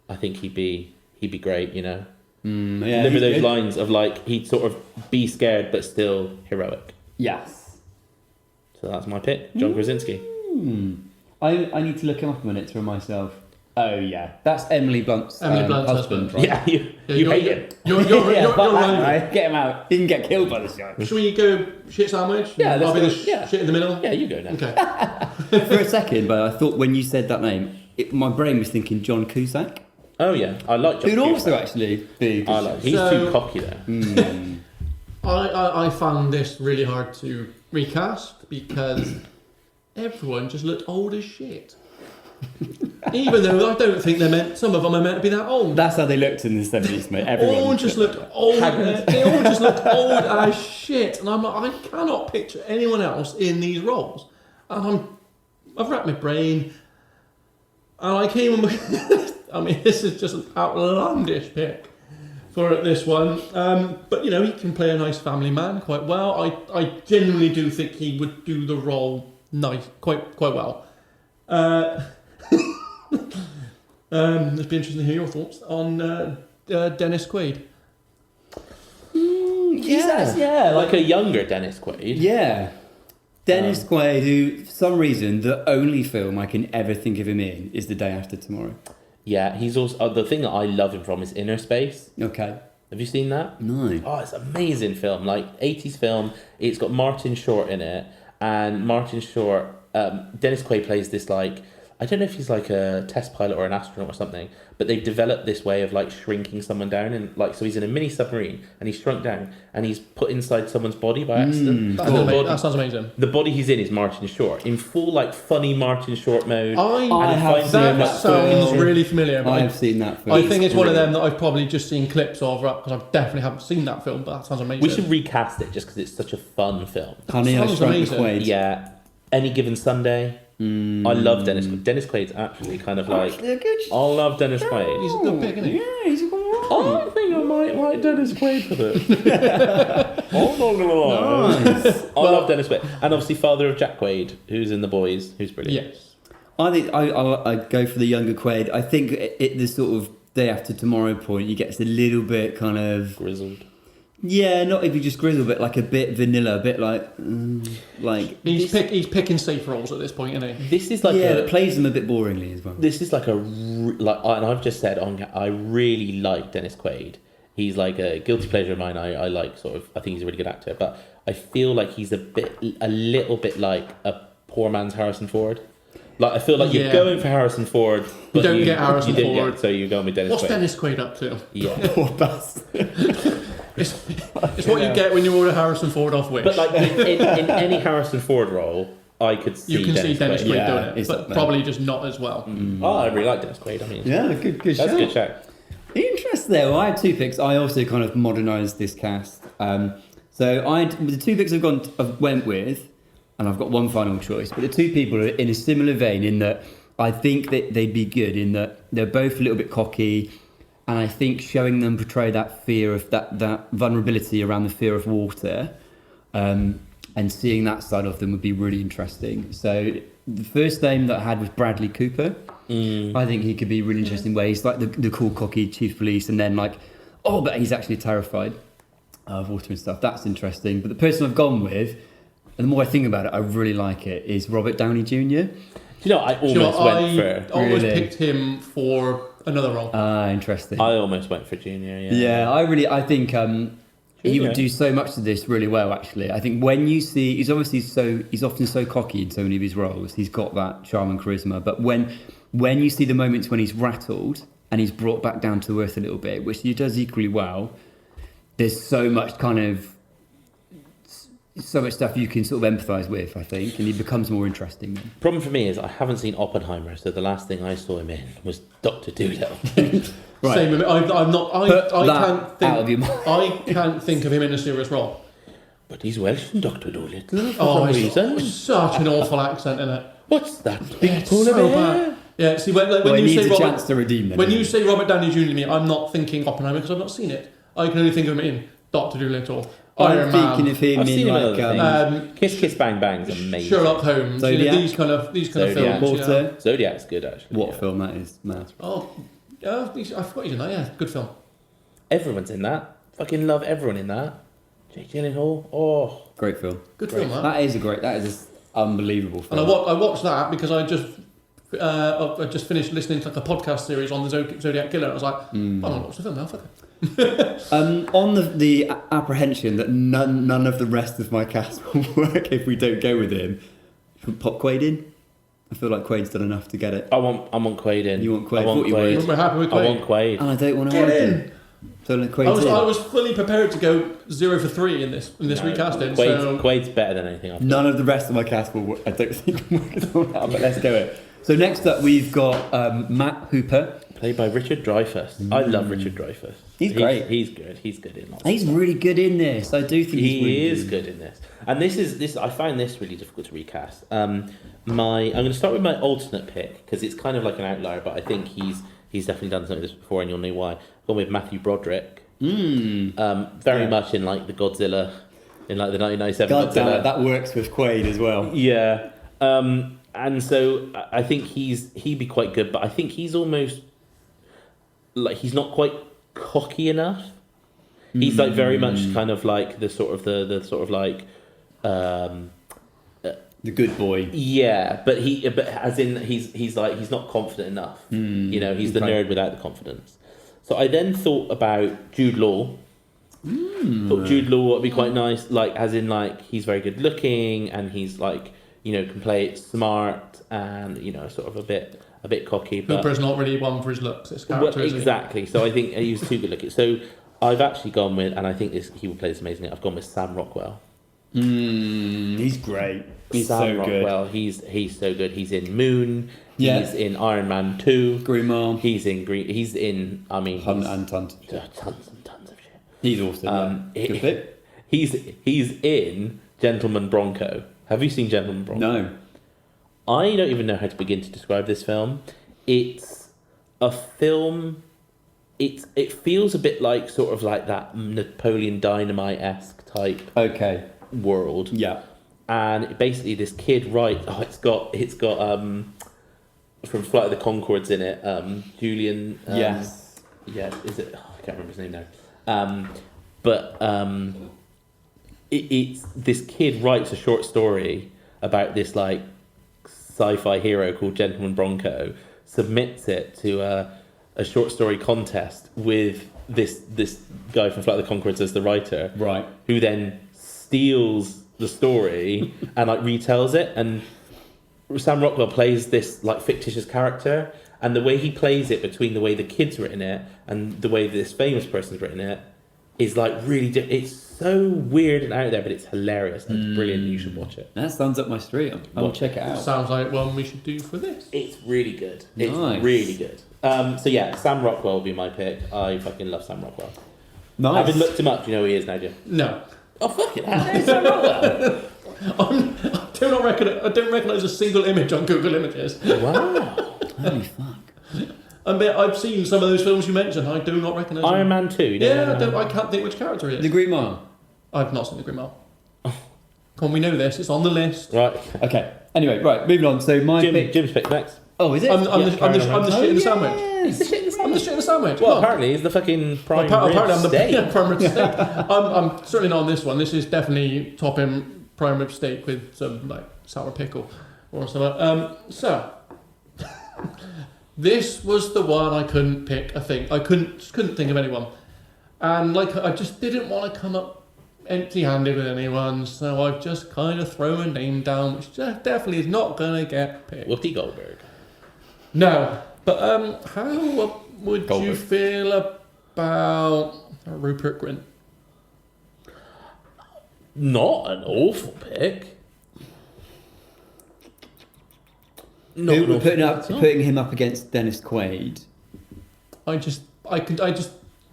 I think he'd be great. You know. Yeah. Remember he's those good. lines of like he'd sort of be scared but still heroic. Yes. So that's my pick, John Krasinski. I need to look him up a minute for myself. Oh yeah, that's Emily Blunt's Blunt's husband, husband. right? Yeah, you you're- hate him. You're yeah, fuck that right. guy. Get him out. He can get killed by this guy. Should we go shit sandwich? Yeah, let's I'll be do the it. Yeah. shit in the middle. Yeah, you go now. Okay. For a second, but I thought when you said that name, my brain was thinking John Cusack, Oh yeah, I like John. who'd also Cusack. actually be. I like. He's So- too cocky though. I found this really hard to recast because everyone just looked old as shit. Even though I don't think some of them are meant to be that old. That's how they looked in the 70s, mate. Everyone. All just looked old. They all just looked old as shit, and I'm like, I cannot picture anyone else in these roles. And I've racked my brain, and I came. I mean, this is just an outlandish pick for this one. But you know, he can play a nice family man quite well. I genuinely do think he would do the role quite well. It'd be interesting to hear your thoughts on Dennis Quaid. Yeah, Like a younger Dennis Quaid. Yeah. Dennis Quaid, who, for some reason, the only film I can ever think of him in is The Day After Tomorrow. Yeah, he's also the thing that I love him from is Inner Space. Okay. Have you seen that? No. Oh, it's an amazing film, like 80s film. It's got Martin Short in it, and Martin Short, Dennis Quaid plays this like, I don't know if he's like a test pilot or an astronaut or something, but they've developed this way of like shrinking someone down, and like so he's in a mini submarine and he's shrunk down and he's put inside someone's body by accident. That sounds amazing. The body he's in is Martin Short in full like funny Martin Short mode. I have finds seen out that sounds film. really familiar. But I have seen that film. I think it's one of them brilliant. that I've probably just seen clips of, because I definitely haven't seen that film. But that sounds amazing. We should recast it just because it's such a fun film. Honey, I sounds Shrunk the amazing. Quaid. Yeah, Any Given Sunday. I love Dennis Quaid. Dennis Quaid's actually kind of like I love Dennis Quaid. He's a good pick, isn't he? Yeah, he's a good I think I might like Dennis Quaid for this. I'm not gonna lie. Nice. I love Dennis Quaid, and obviously father of Jack Quaid, who's in The Boys, who's brilliant. Yes. I think I go for the younger Quaid. I think it the sort of Day After Tomorrow point, he gets a little bit kind of Grizzled. yeah, not even just grizzled, but like a bit vanilla, a bit like He's picking safe roles at this point, isn't he? This is like yeah, a. but plays them a bit boringly as well. This is like and I've just said I really like Dennis Quaid. He's like a guilty pleasure of mine. I like sort of. I think he's a really good actor, but I feel like he's a little bit like a poor man's Harrison Ford. Like I feel like you're Yeah. going for Harrison Ford, but don't get Harrison didn't Ford. So you're going with Dennis What's Quaid. Dennis Quaid up to? Yeah, Poor bastard. It's what you get when you order Harrison Ford off Wish. but like in any Harrison Ford role, I could see you can see Dennis Quaid Yeah, doing it, it's but up there. probably just not as well. Oh, I really like Dennis Quaid. I mean, Yeah, good that's shout. a good shout. Interesting there. Well, I had two picks. I also kind of modernised this cast. So the two picks I've went with, and I've got one final choice. But the two people are in a similar vein in that I think that they'd be good in that they're both a little bit cocky, and I think showing them portray that fear of that vulnerability around the fear of water, and seeing that side of them would be really interesting. So the first name that I had was Bradley Cooper. I think he could be really interesting where he's like the cool, cocky chief of police, and then like, oh, but he's actually terrified of water and stuff. That's interesting. But the person I've gone with, and the more I think about it, I really like it, is Robert Downey Jr. You know, I almost went for. almost Really? picked him for another role. Ah, interesting. I almost went for Junior. Yeah. Yeah, I think he Yeah. would do so much of this really well. Actually, I think when you see, he's often so cocky in so many of his roles. He's got that charm and charisma. But when you see the moments when he's rattled and he's brought back down to earth a little bit, which he does equally well, there's so much kind of so much stuff you can sort of empathise with, I think, and he becomes more interesting then. Problem for me is I haven't seen Oppenheimer, so the last thing I saw him in was Dr. Dolittle. Right. Same with me. I'm not. Put I that can't think. out of your mind. I can't think of him in a serious role. But he's Welsh in Dr. Dolittle for Oh, some it's reason. such an awful accent in it. What's that big It's pool so of air? bad. Yeah. See, when Well, he you needs say a Robert, chance to redeem them. when you say Robert Downey Jr. to me, I'm not thinking Oppenheimer because I've not seen it. I can only think of him in Doctor Dolittle, I'm Iron thinking Man, of him I've seen in him in like other things. Kiss Kiss Bang Bang's amazing. Sherlock Holmes, Zodiac. these kind of Zodiac. films. Yeah. Zodiac's good, actually. What yeah. film that is, man? Oh, yeah, I forgot he's in that. Yeah, good film. Everyone's in that. Fucking love everyone in that. Jake Gyllenhaal. Oh. Great film. Good film, that. That is an unbelievable film. And I watched that because I just finished listening to like a podcast series on the Zodiac Killer. I was like, I'm gonna watch the film now. Fuck it. On the apprehension that none of the rest of my cast will work if we don't go with him, pop Quaid in. I feel like Quaid's done enough to get it. I want Quaid in. You want Quaid? I want Thought you Quaid. would. We're happy with I Quaid. want Quaid. And I don't want to Get argue. in. So Quaid's in. I was fully prepared to go 0 for 3 in this recasting. So Quaid's better than anything I've done. None of the rest of my cast will work. I don't think will work on that, but let's go it. So next up we've got Matt Hooper. Played by Richard Dreyfuss. I love Richard Dreyfuss. He's great. He's good. He's good in lots. He's really good in this. I do think he's really He is good in this, and this is. I find this really difficult to recast. I'm going to start with my alternate pick because it's kind of like an outlier, but I think he's definitely done something like this before, and you'll know why. I've gone with Matthew Broderick. Very much in like the Godzilla, in like the 1997 God damn Godzilla. it, that works with Quaid as well. Yeah, and so I think he'd be quite good, but I think he's almost like he's not quite cocky enough. He's like very much kind of like the sort of like The good boy. yeah, but as in he's like he's not confident enough. You know, he's the okay. nerd without the confidence. So I then thought about Jude Law. Thought Jude Law would be quite nice, like as in like he's very good looking and he's like, you know, can play it smart and, you know, sort of a bit cocky. But Hooper's not really one for his looks. His character, is he? exactly. So I think he was too good looking. So I've actually gone with, and I think he will play this amazingly. I've gone with Sam Rockwell. He's great. He's Sam so good. Rockwell. He's so good. He's in Moon. Yeah. He's in Iron Man 2. Green Mile. He's in. I mean, Hunt he's- and Tunt. tons and tons of shit. He's awesome. Yeah. Good pick. He's in Gentleman Bronco. Have you seen Gentleman Bronco? No. I don't even know how to begin to describe this film. It's a film. It feels a bit like sort of like that Napoleon Dynamite-esque type Okay. world. Yeah. And basically, this kid writes. Oh, it's got from Flight of the Conchords in it. Julian. Yes. Yeah. Is it? Oh, I can't remember his name now. But it's this kid writes a short story about this like sci-fi hero called Gentleman Bronco, submits it to a short story contest with this guy from Flight of the Conchords as the writer, Right. who then steals the story and like retells it. And Sam Rockwell plays this like fictitious character, and the way he plays it between the way the kid's written it and the way this famous person's written it is like really it's so weird and out there, but it's hilarious and it's brilliant. You should watch it. That sounds up my street. I'll check it out. Sounds like one we should do for this. It's really good. It's Nice. really good. So yeah, Sam Rockwell will be my pick. I fucking love Sam Rockwell. Nice. Having looked him up, do you know who he is now, Jim? No. Oh fuck it! It's Sam Rockwell. I don't recognise a single image on Google Images. Wow. Holy fuck. I've seen some of those films you mentioned. I do not recognise Iron them. Man 2. You Yeah, know? I can't think which character it The is. Green Mile. I've not seen the Green Mile. Come on, we know this. It's on the list. Right. Okay. Anyway, right, moving on. So my pick. Jim's pick next. Oh, is it? I'm the shit in the sandwich. Yes. I'm the shit in the sandwich. Well, Come on. apparently he's the fucking prime Apparently I'm the steak. prime rib steak. I'm certainly not on this one. This is definitely topping prime rib steak with some like sour pickle or something. So this was the one I couldn't pick. I think I couldn't think of anyone, and like I just didn't want to come up empty-handed with anyone. So I've just kind of thrown a name down, which definitely is not gonna get picked. Whoopi Goldberg. No, but how would you Goldberg. feel about Rupert Grint? Not an awful pick. Not Who an were awful pick at all. putting him up against Dennis Quaid? I just.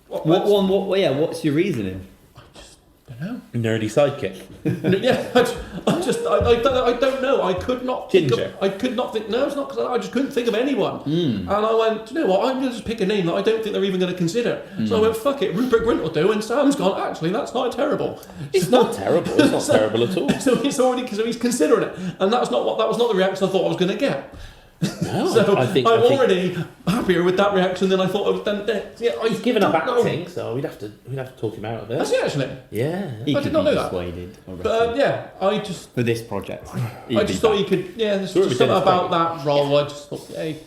What's your reasoning? I don't know. Nerdy sidekick. Yeah, I don't know. I could not think Ginger. of, I could not think. No, it's not because I just couldn't think of anyone. Hmm. And I went, do you know what? I'm going to just pick a name that I don't think they're even going to consider. So I went, fuck it, Rupert Grint will do. And Sam's gone, actually, that's not terrible. It's not terrible. It's not terrible at all. So he's considering it, and that was not the reaction I thought I was going to get. No, So I think I'm already happier with that reaction than I thought I was. he's given up don't know. acting, so we'd have to talk him out of That's it. it, actually. Yeah. He I could did not be know that. persuaded. I reckon. But I just for this project, I just thought he could. Yeah, there's Sure, just we something did about it. that role. I just thought, hey,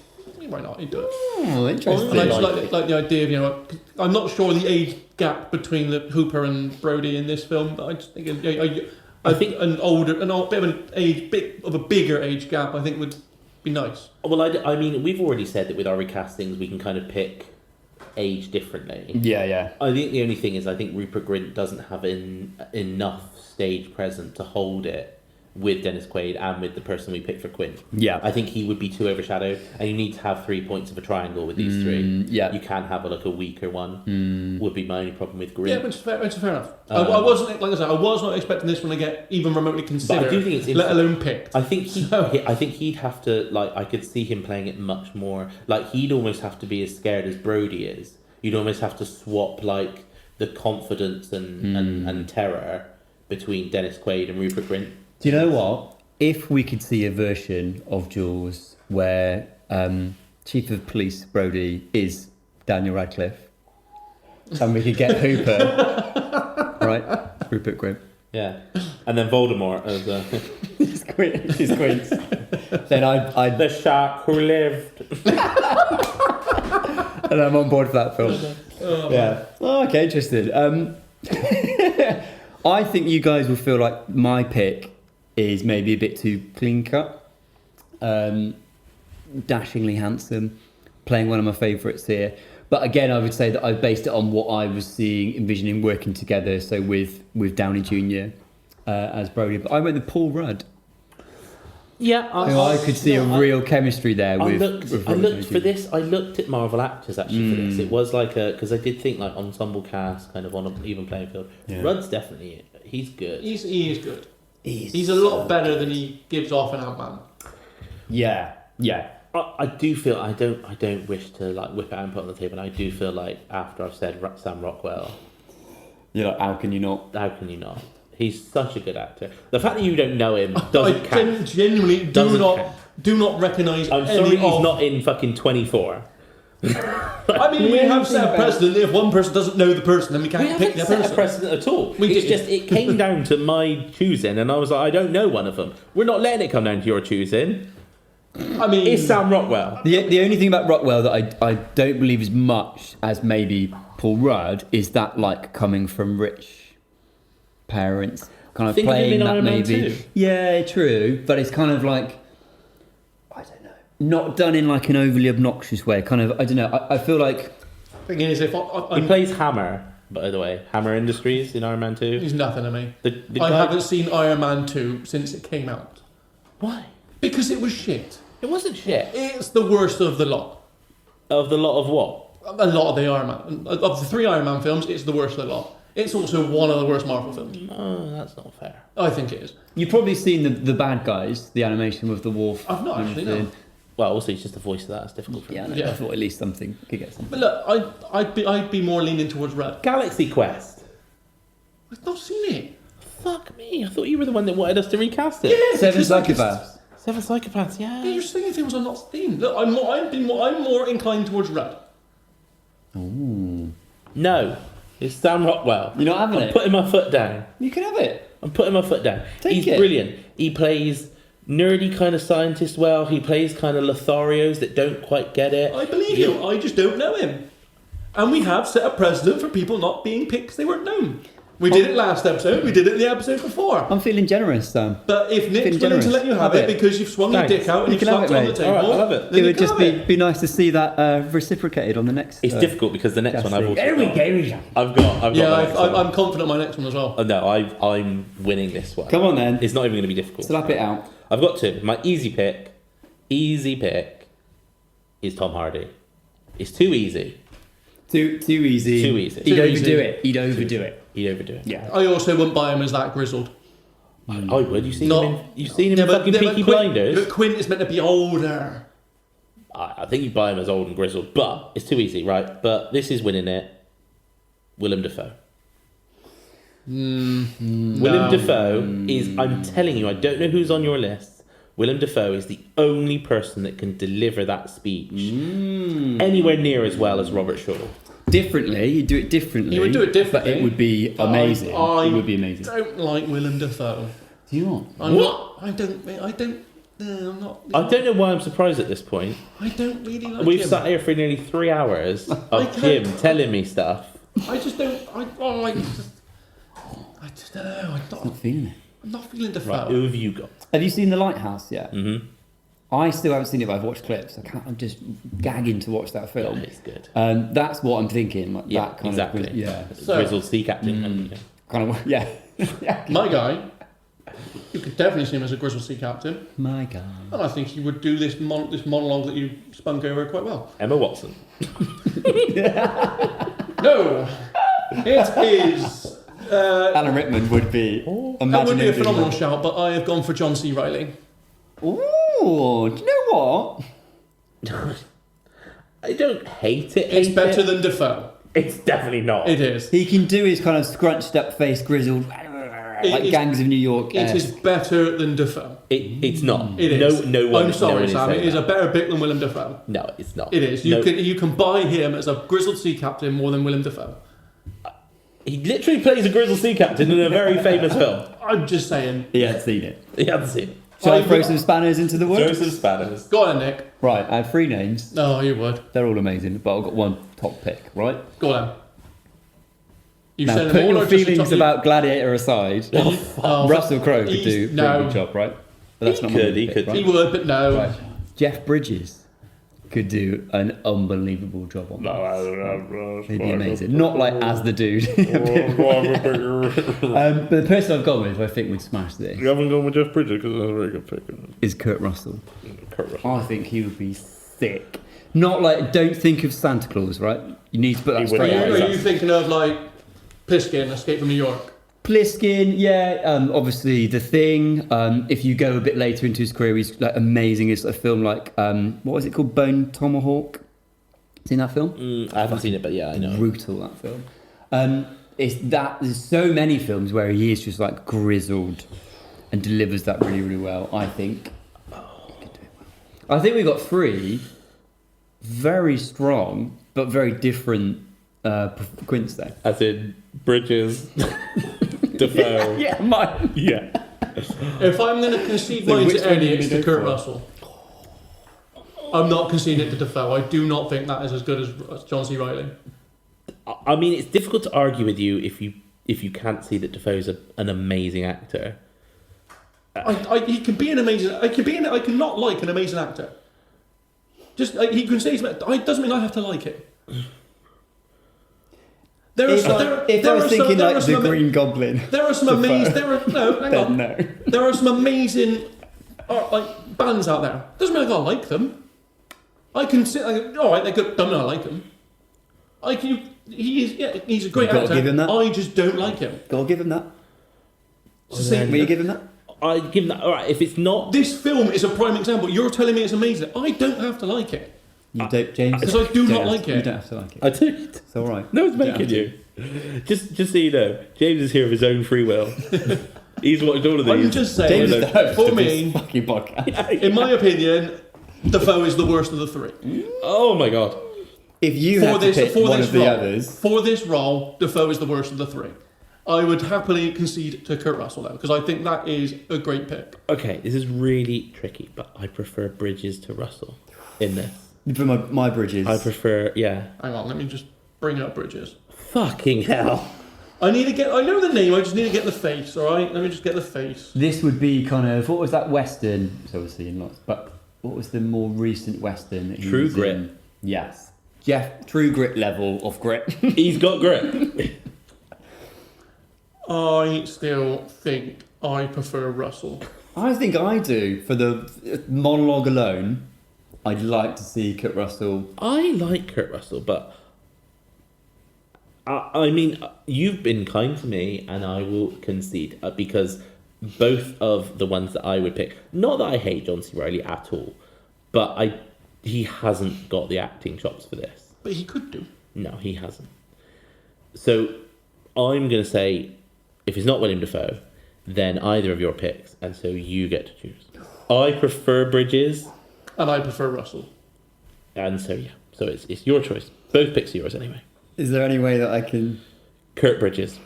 why not? He'd do it. Oh, interesting. And I just like the idea of, you know, I'm not sure the age gap between the Hooper and Brody in this film, but I just think I think bit of a bigger age gap, I think would be nice. Well, I mean, we've already said that with our recastings, we can kind of pick age differently. Yeah. I think the only thing is, I think Rupert Grint doesn't have enough stage presence to hold it with Dennis Quaid and with the person we picked for Quint. Yeah. I think he would be too overshadowed, and you need to have 3 points of a triangle with these three. Yeah. You can't have a weaker one. Would be my only problem with Grint. Yeah, which is fair enough. I wasn't, like I said, I was not expecting this one to get even remotely considered, But I do think it's let alone picked. I think he'd have to, like, I could see him playing it much more. Like, he'd almost have to be as scared as Brody is. You'd almost have to swap, like, the confidence and terror between Dennis Quaid and Rupert Grint. Do you know what? If we could see a version of Jaws where Chief of Police Brody is Daniel Radcliffe, and we could get Hooper, right? Rupert Grint. Yeah. And then Voldemort as He's Quint. Then I'd the shark who lived. and I'm on board for that film. Yeah. Oh, okay, interesting. I think you guys will feel like my pick is maybe a bit too clean cut. Dashingly handsome, playing one of my favourites here. But again, I would say that I based it on what I was seeing, envisioning working together. So with Downey Jr. As Brody, but I went with Paul Rudd. Yeah, I could see a real chemistry there with. I looked for this. I looked at Marvel actors actually for this. It was like because I did think like ensemble cast, kind of on an even playing field. Yeah. Rudd's definitely he's good. He is good. He's a lot better than he gives off in Ant-Man. Yeah. I do feel I don't wish to like whip it out and put it on the table. And I do feel like after I've said Sam Rockwell, You're like, how can you not? how can you not? He's such a good actor. The fact that you don't know him doesn't count. Genuinely Doesn't count. do not recognise. I'm sorry he's not in fucking 24. I mean, we have set a precedent. If one person doesn't know the person, then we can't We pick haven't the set person. a precedent at all. We It's did. just it came down to my choosing, and I was like, I don't know one of them. We're not letting it come down to your choosing. I mean, It's Sam Rockwell. The only thing about Rockwell that I don't believe as much as maybe Paul Rudd is that like coming from rich parents, kind of Think of him playing in that Iron Man maybe. 2. Yeah, true, but it's kind of like I don't know, not done in like an overly obnoxious way. Kind of I don't know. I feel like thing is, if He I'm, plays Hammer, by the way. Hammer Industries in Iron Man 2. he's nothing to me. The I guy- haven't seen Iron Man 2 since it came out Why? because it was shit. It wasn't shit. It's the worst of the lot. Of the lot of what? A lot of the Iron Man, of the 3 Iron Man films, it's the worst of the lot. It's also one of the worst Marvel films. No, that's not fair. I think it is. you've probably seen the bad guys, the animation with the wolf. I've not and actually, the- no. Well, also he's just the voice of that. It's difficult for Yeah, him. no, Yeah. I thought at least something could get something. But look, I'd be more leaning towards Red. Galaxy Quest. I've not seen it. Fuck me. I thought you were the one that wanted us to recast it. Seven because, like, Psychopaths. Seven Psychopaths, yeah. Yeah, you're saying things I've not seen. Look, I'm more inclined towards Red. No. It's Sam Rockwell. You're not having I'm it. putting my foot down. You can have it. I'm putting my foot down. Take He's it. brilliant. He plays nerdy kind of scientist well. He plays kind of Lotharios that don't quite get it. I believe you. I just don't know him. And we have set a precedent for people not being picked 'cause they weren't known. We did it last episode. We did it the episode before. I'm feeling generous, Sam. But if Nick's Feeling willing to generous. let you have Have it it. because you've swung your Thanks. dick out and You you've can have slapped it, it on the mate. table, All right, I love it. then It you would can just have it. be nice to see that reciprocated on the next. It's difficult because the next one I've also There we got. go. I've got my next one. I'm confident my next one as well. Oh, no, I'm winning this one. Come on then. It's not even going to be difficult. Slap it out. I've got two. My easy pick is Tom Hardy. It's too easy. Too easy. Too easy. He'd Too overdo easy. it. He'd overdo it. He'd overdo it. Yeah. I also wouldn't buy him as that grizzled. I would. You've seen Not- him in fucking Peaky Blinders. But Quint is meant to be older. I think you buy him as old and grizzled, but it's too easy, right? But this is winning it. Willem Dafoe. Willem Dafoe is, I'm telling you, I don't know who's on your list. Willem Dafoe is the only person that can deliver that speech anywhere near as well as Robert Shaw. Differently, you'd do it differently. You would do it differently. But it would be amazing. I It would be amazing. don't like Willem Dafoe. Do you not? I'm What? not. I don't. I'm not. I don't know why I'm surprised at this point. I don't really like We've him. sat here for nearly 3 hours I of can't- Jim telling me stuff. I just don't. I just don't know. Not feeling it. I'm not feeling Dafoe. Right, who have you got? Have you seen The Lighthouse yet? Mm-hmm. I still haven't seen it, but I've watched clips. I'm just gagging to watch that film. It's good. That's what I'm thinking. Like Yeah, that kind exactly. of. Yeah. So- Grizzled sea captain. Kind of. Yeah. Yeah. My guy, you could definitely see him as a grizzled sea captain, My God. and I think he would do this monologue that you spunk over quite well. Emma Watson. No, it is. Alan Rickman would be. That would be a phenomenal shout, but I have gone for John C. Reilly. Ooh, do you know what? I don't hate it. It's hate better it. than Dafoe. It's definitely not. It is. He can do his kind of scrunched up face, grizzled, like is- Gangs of New York. It is better than Dafoe. It's not. It is. No one. I'm sorry, no one Sam. saying It is a that. better pick than Willem Dafoe. No, it's not. It is. No, You can buy him as a grizzled sea captain more than Willem Dafoe. He literally plays a grizzled sea captain in a very famous film. I'm just saying. He had seen it. He hasn't seen it. Shall I I throw would- some spanners into the works? Joseph Spanners. Go on, Nick. Right, I have 3 names. No, you would. They're all amazing, but I've got one top pick, right? Go on. You Now, said put them all your or just feelings the top- about Gladiator aside. Oh, Russell Crowe could he's- do a pretty no. good job, right? But that's He not my could, he pick, could. right? He would, but no. Right. Jeff Bridges could do an unbelievable job on that. He'd be amazing. Not like as the dude. But the person I've gone with, I think would smash this, You haven't gone with Jeff Bridges because that's a very good pick. is Kurt Russell. Kurt Russell. I think he would be sick. Not like, don't think of Santa Claus, right? You need to put that He would, straight yeah, out. Are you thinking of like Pliskin, Escape from New York? Pliskin, yeah, obviously The Thing. If you go a bit later into his career, he's like amazing. It's a film like what was it called, Bone Tomahawk? Seen that film? I haven't seen it, but yeah, I know. Brutal, that film. It's that there's so many films where he is just like grizzled and delivers that really, really well. I think. He could do it well. I think we got 3 very strong but very different Quints there. As in Bridges, Defoe. Yeah, mine. Yeah. If I'm going to concede So mine which to one any, do you it's go to Kurt for? Russell. I'm not conceding it to Dafoe. I do not think that is as good as John C. Reilly. I mean, it's difficult to argue with you if you can't see that Defoe's an amazing actor. He can be an amazing. I can not like an amazing actor. Just he can say he's. It doesn't mean I have to like it. There are If, some, there, if there I was are thinking some, there like are the some, Green Goblin, there are some amazing. There are no. Hang then on. no. There are some amazing like bands out there. Doesn't mean I gotta like them. I can sit. All right, they're good. Don't mean I like them. I can. He is. Yeah, he's a great You've got to actor. give him that. I just don't like him. Gotta give him that. It's the same- Will you give him that? I give him that. All right, if it's not, This film is a prime example. You're telling me it's amazing. I don't have to like it. You don't, James. Because I do You not don't like have- it. You don't have to like it. I do. It's all right. No, it's You don't making have you. Just so you know, James is here of his own free will. He's watched all of these. I'm just saying. James is the host For of me, this fucking podcast. in my opinion, Defoe is the worst of the 3. Oh my god. If you had to pick one of the role, others, for this role, Defoe is the worst of the 3. I would happily concede to Kurt Russell though, because I think that is a great pick. Okay, this is really tricky, but I prefer Bridges to Russell in this. for my Bridges, I prefer, yeah. Hang on, let me just bring up Bridges. Fucking hell. I know the name, I just need to get the face, alright? Let me just get the face. This would be kind of, what was that Western? It's obviously in lots, but what was the more recent Western that he True was Grit. in? Yes. Jeff, True Grit level of grit. He's got grit. I still think I prefer Russell. I think I do. For the monologue alone, I'd like to see Kurt Russell. I like Kurt Russell, but I mean, you've been kind to me, and I will concede because both of the ones that I would pick. Not that I hate John C. Reilly at all, but he hasn't got the acting chops for this. But he could do. No, he hasn't. So I'm going to say, if it's not William Dafoe, then either of your picks, and so you get to choose. I prefer Bridges, And I prefer Russell. and so yeah, so it's your choice. Both picks are yours anyway. Is there any way that I can... Kurt Bridges,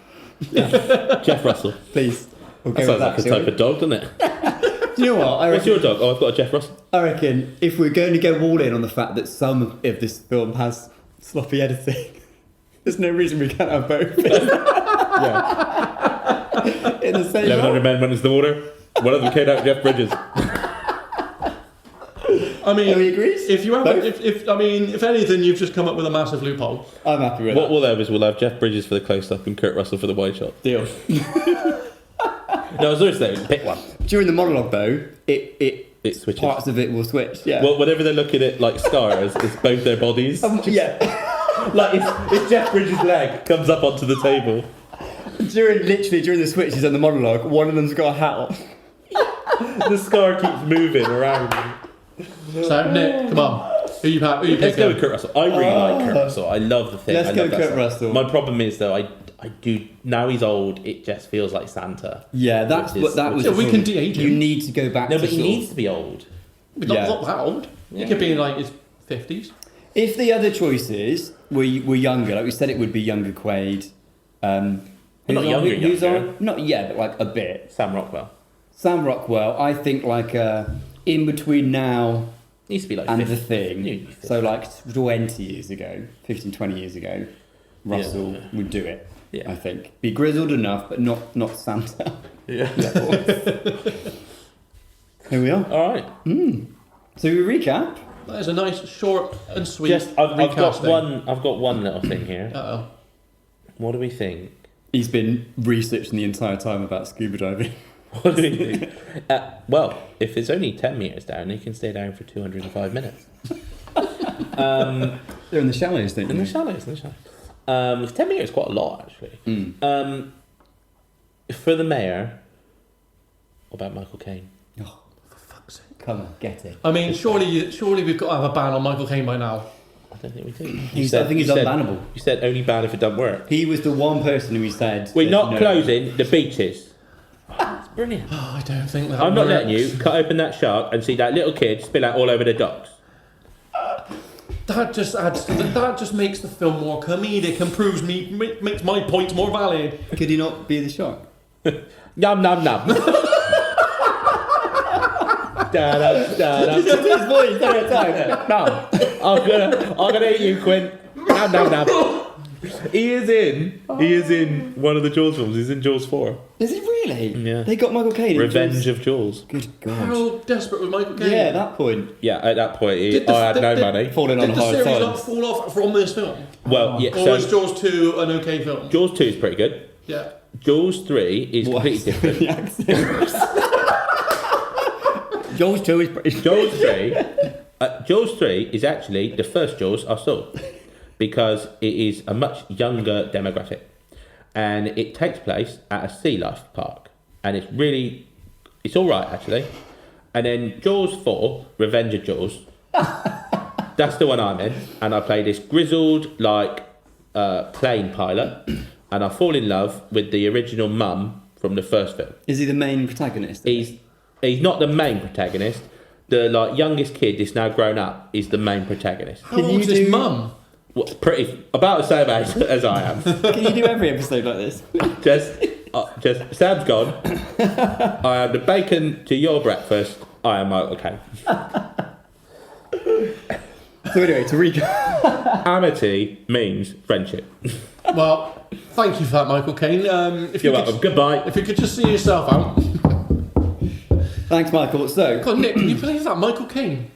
Jeff Russell. Please. We'll That go sounds with like a shall type we? of dog, doesn't it? Do you know what? I What's reckon, your dog? Oh, I've got a Jeff Russell. I reckon if we're going to go all in on the fact that some of this film has sloppy editing, there's no reason we can't have both Yeah. in the same 1100 shot. men went into the water. One of them came out Jeff Bridges. I mean, Are we agreed? if you have, Both? if anything, you've just come up with a massive loophole. I'm happy with What that. we'll have is we'll have Jeff Bridges for the close-up and Kurt Russell for the wide shot. Deal. No, I was going to say, pick one. During the monologue, though, It switches. parts of it will switch. Yeah. Well, whenever they're looking at like scars, it's both their bodies. Yeah. Like it's Jeff Bridges' leg comes up onto the table. during the switches and the monologue, one of them's got a hat on. The scar keeps moving around. So, Nick, come on. Who you Let's pick? go with Kurt Russell. I really like Kurt Russell. I love the thing. Let's I go love that Kurt song. Russell. My problem is though, I do now he's old. It just feels like Santa. Yeah, that's Which what is- that was. Yeah, the we can problem. de-age him. You need to go back. No, to but he sort needs of- to be old. Not, Yeah. not that old. He could be in like his 50s. If the other choices were younger, like we said, it would be younger Quaid. Not who's younger, Who's younger. on? Not yet, but like a bit. Sam Rockwell Sam Rockwell. I think like in between now needs to be like and 50. the thing. Needs to be 50. So like 20 years ago, 15, 20 years ago, Russell Yeah. would do it. Yeah. I think be grizzled enough, but not Santa. Yeah. Here we are. All right. So we recap. That is a nice, short and sweet Just I've got recasting. one. I've got one little thing here. Uh-oh. What do we think? He's been researching the entire time about scuba diving. What do we think? Well, if it's only 10 metres down, he can stay down for 205 minutes. They're in the shallows, don't In you? the shallows, 10 metres is quite a lot, actually. For the mayor, what about Michael Caine? Oh, for fuck's sake. Come on, get it. I mean, surely we've got to have a ban on Michael Caine by now. I don't think we do. I think he's unbannable. You said only bad if it doesn't work. He was the one person who said... We're there's not no- closing the beaches. It's brilliant. Oh, I don't think that I'm not works. letting you cut open that shark and see that little kid spill out all over the docks. That just adds to that just makes the film more comedic and makes my point more valid. Could he not be the shark? Yum num num. His voice every time. No, I'm gonna eat you, Quinn. Num num num. He is in one of the Jaws films. He's in Jaws 4. Is he really? Yeah. They got Michael Caine in Revenge Jaws. of Jaws. Good God. How desperate was Michael Caine? Yeah, at that point. Yeah, at that point, Did the- I had no did- money. Falling on Did the hard series not times. fall off from this film? Well, yeah. Or was So Jaws 2 an okay film? Jaws 2 is pretty good. Yeah. Jaws 3 is What? completely different. The accent. Jaws 2 is pretty... Jaws 3 is actually the first Jaws I saw because it is a much younger demographic and it takes place at a sea life park and it's all right actually. And then Jaws 4, Revenge of Jaws, that's the one I'm in, and I play this grizzled plane pilot and I fall in love with the original mum from the first film. Is he the main protagonist? He's not the main protagonist. The youngest kid that's now grown up is the main protagonist. How Can old you is his do- mum? Well, pretty about the same age as I am. Can you do every episode like this? Just Sam's gone. I am the bacon to your breakfast. I am Michael Caine. So anyway, to recap. Amity means friendship. Well, thank you for that, Michael Caine. If You're you could- welcome. Goodbye. If you could just see yourself out. Thanks, Michael. So, God, Nick, can you believe that? Michael Caine.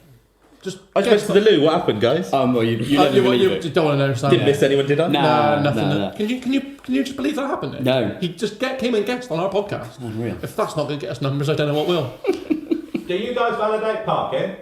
Just I just went to the loo. What happened, guys? well, you let me believe you it. don't want to know, Sam. Didn't miss anyone, did I? No, nothing. no. Can you just believe that happened? Nick? No. He just came and guest on our podcast. Unreal. If that's not going to get us numbers, I don't know what will. Do you guys validate parking?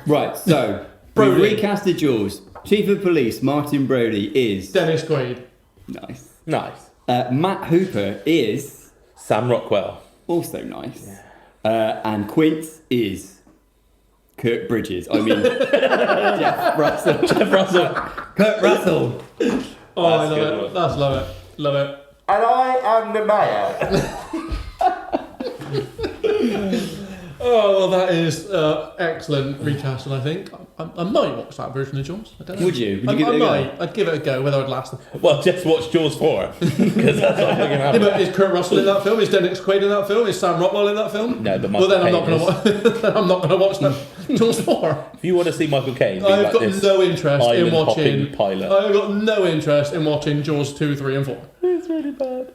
Right. So, Brody. we've recasted Jaws. Chief of Police Martin Brody is... Dennis Quaid. Nice. Nice. Matt Hooper is... Sam Rockwell. Also nice. And Quince is... Kurt Bridges. I mean... Jeff Russell. Jeff Russell. Kurt Russell. Oh, I That's love good it. one. That's love it. Love it. And I am the mayor. Oh, well, that is excellent recasting, I think. I might watch that version of Jaws. I don't know. Would you? Would you give it a I go? might. I'd give it a go, whether I'd last. Well, just watch Jaws 4. Because that's what fucking Yeah, happened. but is Kurt Russell in that film? Is Dennis Quaid in that film? Is Sam Rockwell in that film? No, but Well, then I'm Michael not Caine going to. I'm not going to watch that. Jaws 4. If you want to see Michael Caine be I've like got this no interest in watching. island-hopping pilot. I've got no interest in watching Jaws 2, 3, and 4. It's really bad.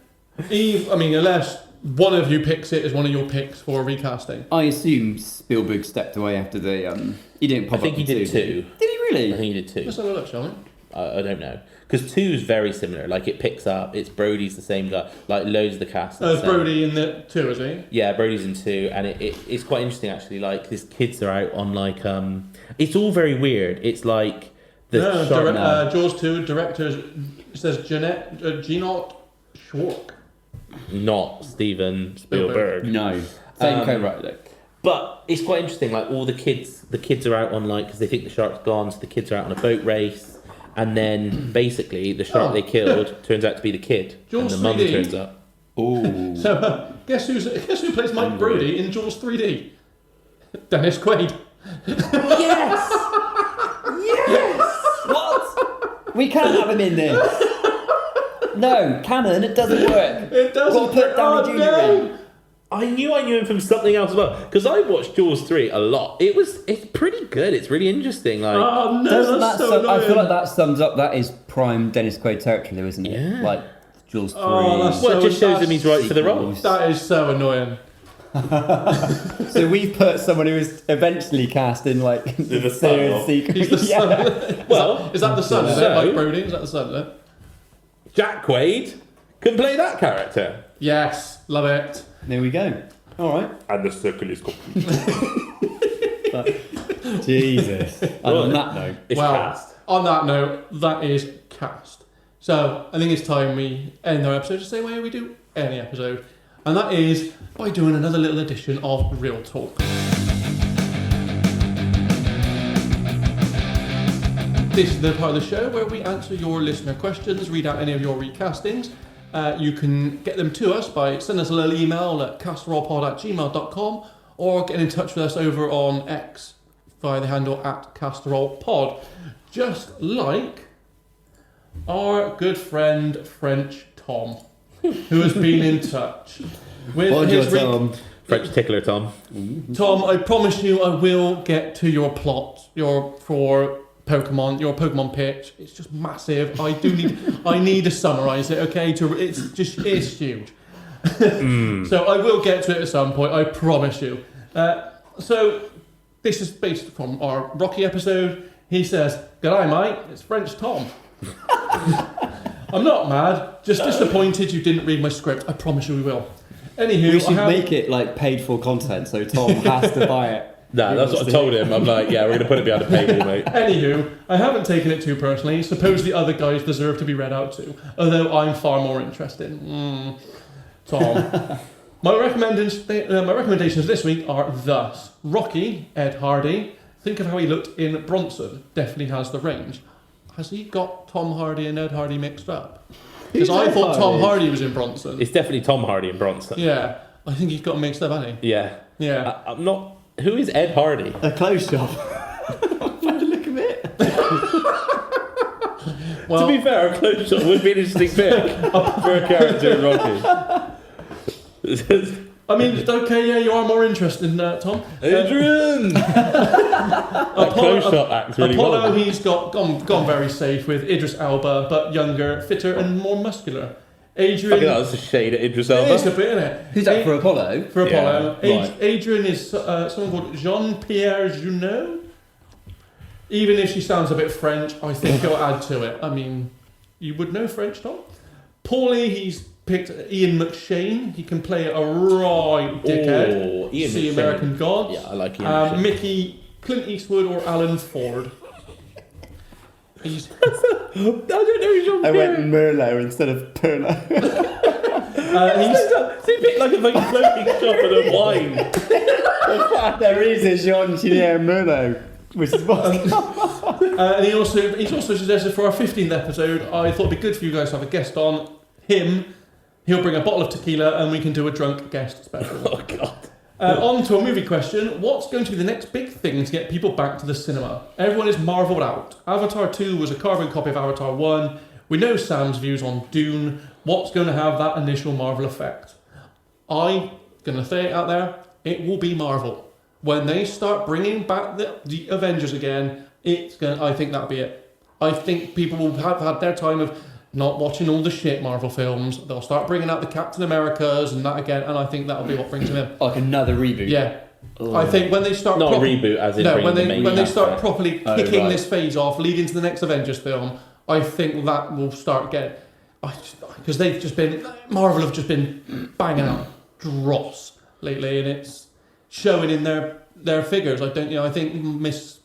Eve, I mean, unless one of you picks it as one of your picks for recasting. I assume Spielberg stepped away after the... He didn't pop I think up he in did two, two. Did he really? I think he did 2. Let's have a look, shall we? I don't know. Because 2 is very similar. Like, it picks up, it's Brody's the same guy. Like, loads of the cast. are the same. Brody in the 2, is he? Yeah, Brody's in 2, and it's quite interesting actually. Like, his kids are out on like it's all very weird. It's like the Jaws 2 directors, it says Genot Schwark. not Steven Spielberg. No. Same co-writer. But it's quite interesting. Like, all the kids are out on like because they think the shark's gone, so the kids are out on a boat race, and then basically the shark they killed turns out to be the kid, Jaws and the mum 3D. turns up. Ooh. So guess who plays Mike Brody in Jaws 3D? Dennis Quaid. Yes! Yes! What? We can't have him in this. No, canon, it doesn't work. It doesn't. Got to put Downey Jr. in. I knew him from something else as well because I watched Jaws 3 a lot. It's pretty good. It's really interesting. Like, Oh no, Doesn't that's that so I feel annoying. like that sums up, that is prime Dennis Quaid territory though, isn't it? Yeah. Like, Jaws 3. Oh, that's well, it so just shows him he's right for the role. sequels. That is so annoying. So we've put someone who was eventually cast in like the serious son. sequel. He's the son. Well, Is that the son? Is it so- Mike Brody? Is that the son? Is it? Jack Quaid can play that character. Yes, love it. There we go. All right. And the circle is complete. Jesus. And on that note, It's Well, cast. on that note, that is cast. So I think it's time we end our episode the same way we do any episode, and that is by doing another little edition of Real Talk. This is the part of the show where we answer your listener questions, read out any of your recastings. You can get them to us by sending us a little email at castorolpod@gmail.com or get in touch with us over on X via the handle @castorolpod. Just like our good friend French Tom, who has been in touch with Bonjour, his Tom. French tickler Tom. Tom, I promise you I will get to your plot, your Pokemon pitch. It's just massive. I need to summarise it, okay? It's huge. So I will get to it at some point, I promise you. So this is based from our Rocky episode. He says, "G'day mate, it's French Tom." I'm not mad, just disappointed you didn't read my script. I promise you we will. Anywho, we should I have- make it like paid for content, so Tom has to buy it. No, that's what I told him. I'm like, yeah, we're going to put it behind the paywall, mate. Anywho, I haven't taken it too personally. Suppose the other guys deserve to be read out too, although I'm far more interested. Tom. My recommendations this week are thus. Rocky, Ed Hardy. Think of how he looked in Bronson. Definitely has the range. Has he got Tom Hardy and Ed Hardy mixed up? Because Who's I Ed thought Tom Hardy? Hardy was in Bronson. It's definitely Tom Hardy and Bronson. Yeah, I think he's got them mixed up, hasn't Yeah. he? Yeah. I'm not... Who is Ed Hardy? A clothes shop. Find a look of it. Well, To be fair, a close shot would be an interesting pick for a character in Rocky. I mean, okay, yeah, you are more interested in that, Tom. Adrian! That close-shot act really Apollo, well. he's gone very safe with Idris Elba, but younger, fitter, and more muscular. Adrian. I think that was a shade at Idris Elba. It's a bit, isn't it? Who's that for Apollo? For Apollo. Yeah, right. Adrian is someone called Jean-Pierre Junot. Even if she sounds a bit French, I think he'll add to it. I mean, you would know French, Tom. Paulie, he's picked Ian McShane. He can play a right dickhead. Oh, Ian See McShane. American Gods. Yeah, I like Ian McShane. Mickey, Clint Eastwood or Alan Ford. He's I don't know who Jean I went Merlot instead of Perlo. he's It's a bit like a fucking floating shop and a wine. There is a Jean-Pierre Merlot, which is what. and he's also suggested for our 15th episode. I thought it'd be good for you guys to have a guest on him. He'll bring a bottle of tequila and we can do a drunk guest special. Oh, God. On to a movie question. What's going to be the next big thing to get people back to the cinema? Everyone is marvelled out. Avatar 2 was a carbon copy of Avatar 1. We know Sam's views on Dune. What's going to have that initial Marvel effect? I'm going to say it out there. It will be Marvel. When they start bringing back the Avengers again, I think that'll be it. I think people will have had their time of not watching all the shit Marvel films. They'll start bringing out the Captain Americas and that again, and I think that'll be what brings them in. Like another reboot. Yeah. I think when they start Not a reboot, as in when bringing the main they cast start back. properly Oh, kicking right. this phase off, leading to the next Avengers film, I think that will start getting. Because Marvel have just been banging out dross lately, and it's showing in their figures. I think Miss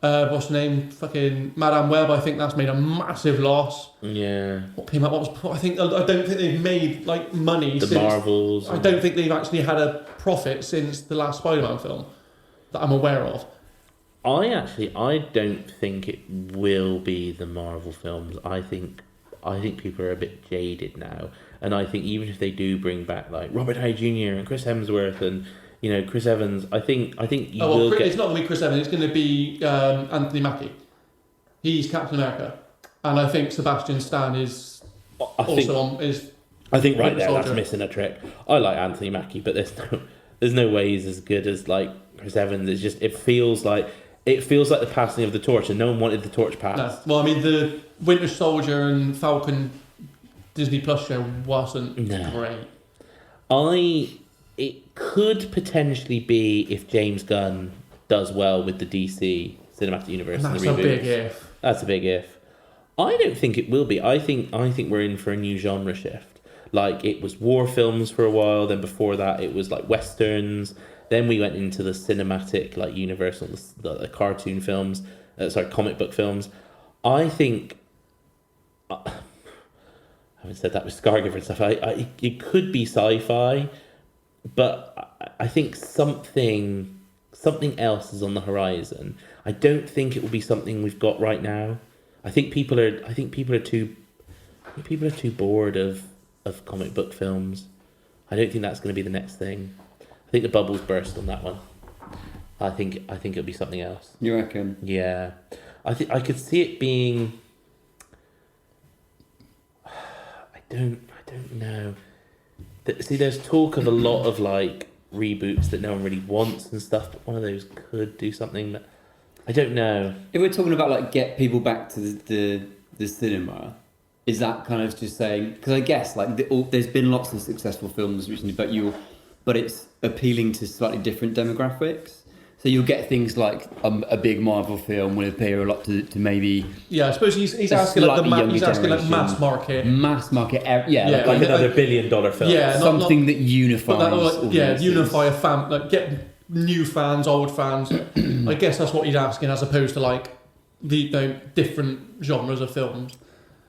what's her name? Fucking Madame Web. I think that's made a massive loss. Yeah. What came out? I don't think they've made like money. The since, Marvels. I don't think they've actually had a profit since the last Spider-Man film that I'm aware of. I don't think it will be the Marvel films. I think people are a bit jaded now, and I think even if they do bring back like Robert Downey Jr. and Chris Hemsworth and Chris Evans, I think you will get. It's not going to be Chris Evans. It's going to be Anthony Mackie. He's Captain America, and I think Sebastian Stan is I think right Winter there, that's Soldier. missing a trick. I like Anthony Mackie, but there's no way he's as good as like Chris Evans. It's just it feels like the passing of the torch, and no one wanted the torch passed. No. Well, I mean, the Winter Soldier and Falcon Disney Plus show wasn't great. It could potentially be if James Gunn does well with the DC Cinematic Universe And and that's the a reboots. big if. That's a big if. I don't think it will be. I think we're in for a new genre shift. Like it was war films for a while, then before that it was like westerns. Then we went into the cinematic like Universal, the cartoon films, comic book films. I think. I haven't said that with Scargiver and stuff. It could be sci-fi, but I think something else is on the horizon. I don't think it will be something we've got right now. I think people are too bored of comic book films. I don't think that's going to be the next thing. I think the bubble's burst on that one. I think it'll be something else. You reckon? Yeah, I could see it being. I don't know. See, there's talk of a lot of like reboots that no one really wants and stuff, but one of those could do something that I don't know. If we're talking about like get people back to the cinema, is that kind of just saying? Because I guess like there's been lots of successful films recently, but it's appealing to slightly different demographics. So you'll get things like a big Marvel film will appeal a lot to maybe. Yeah, I suppose he's asking like mass market. Mass market, Yeah, Like another $1 billion film. Yeah, something that unifies. Unify a fan, like get new fans, old fans. I guess that's what he's asking, as opposed to like the different genres of films.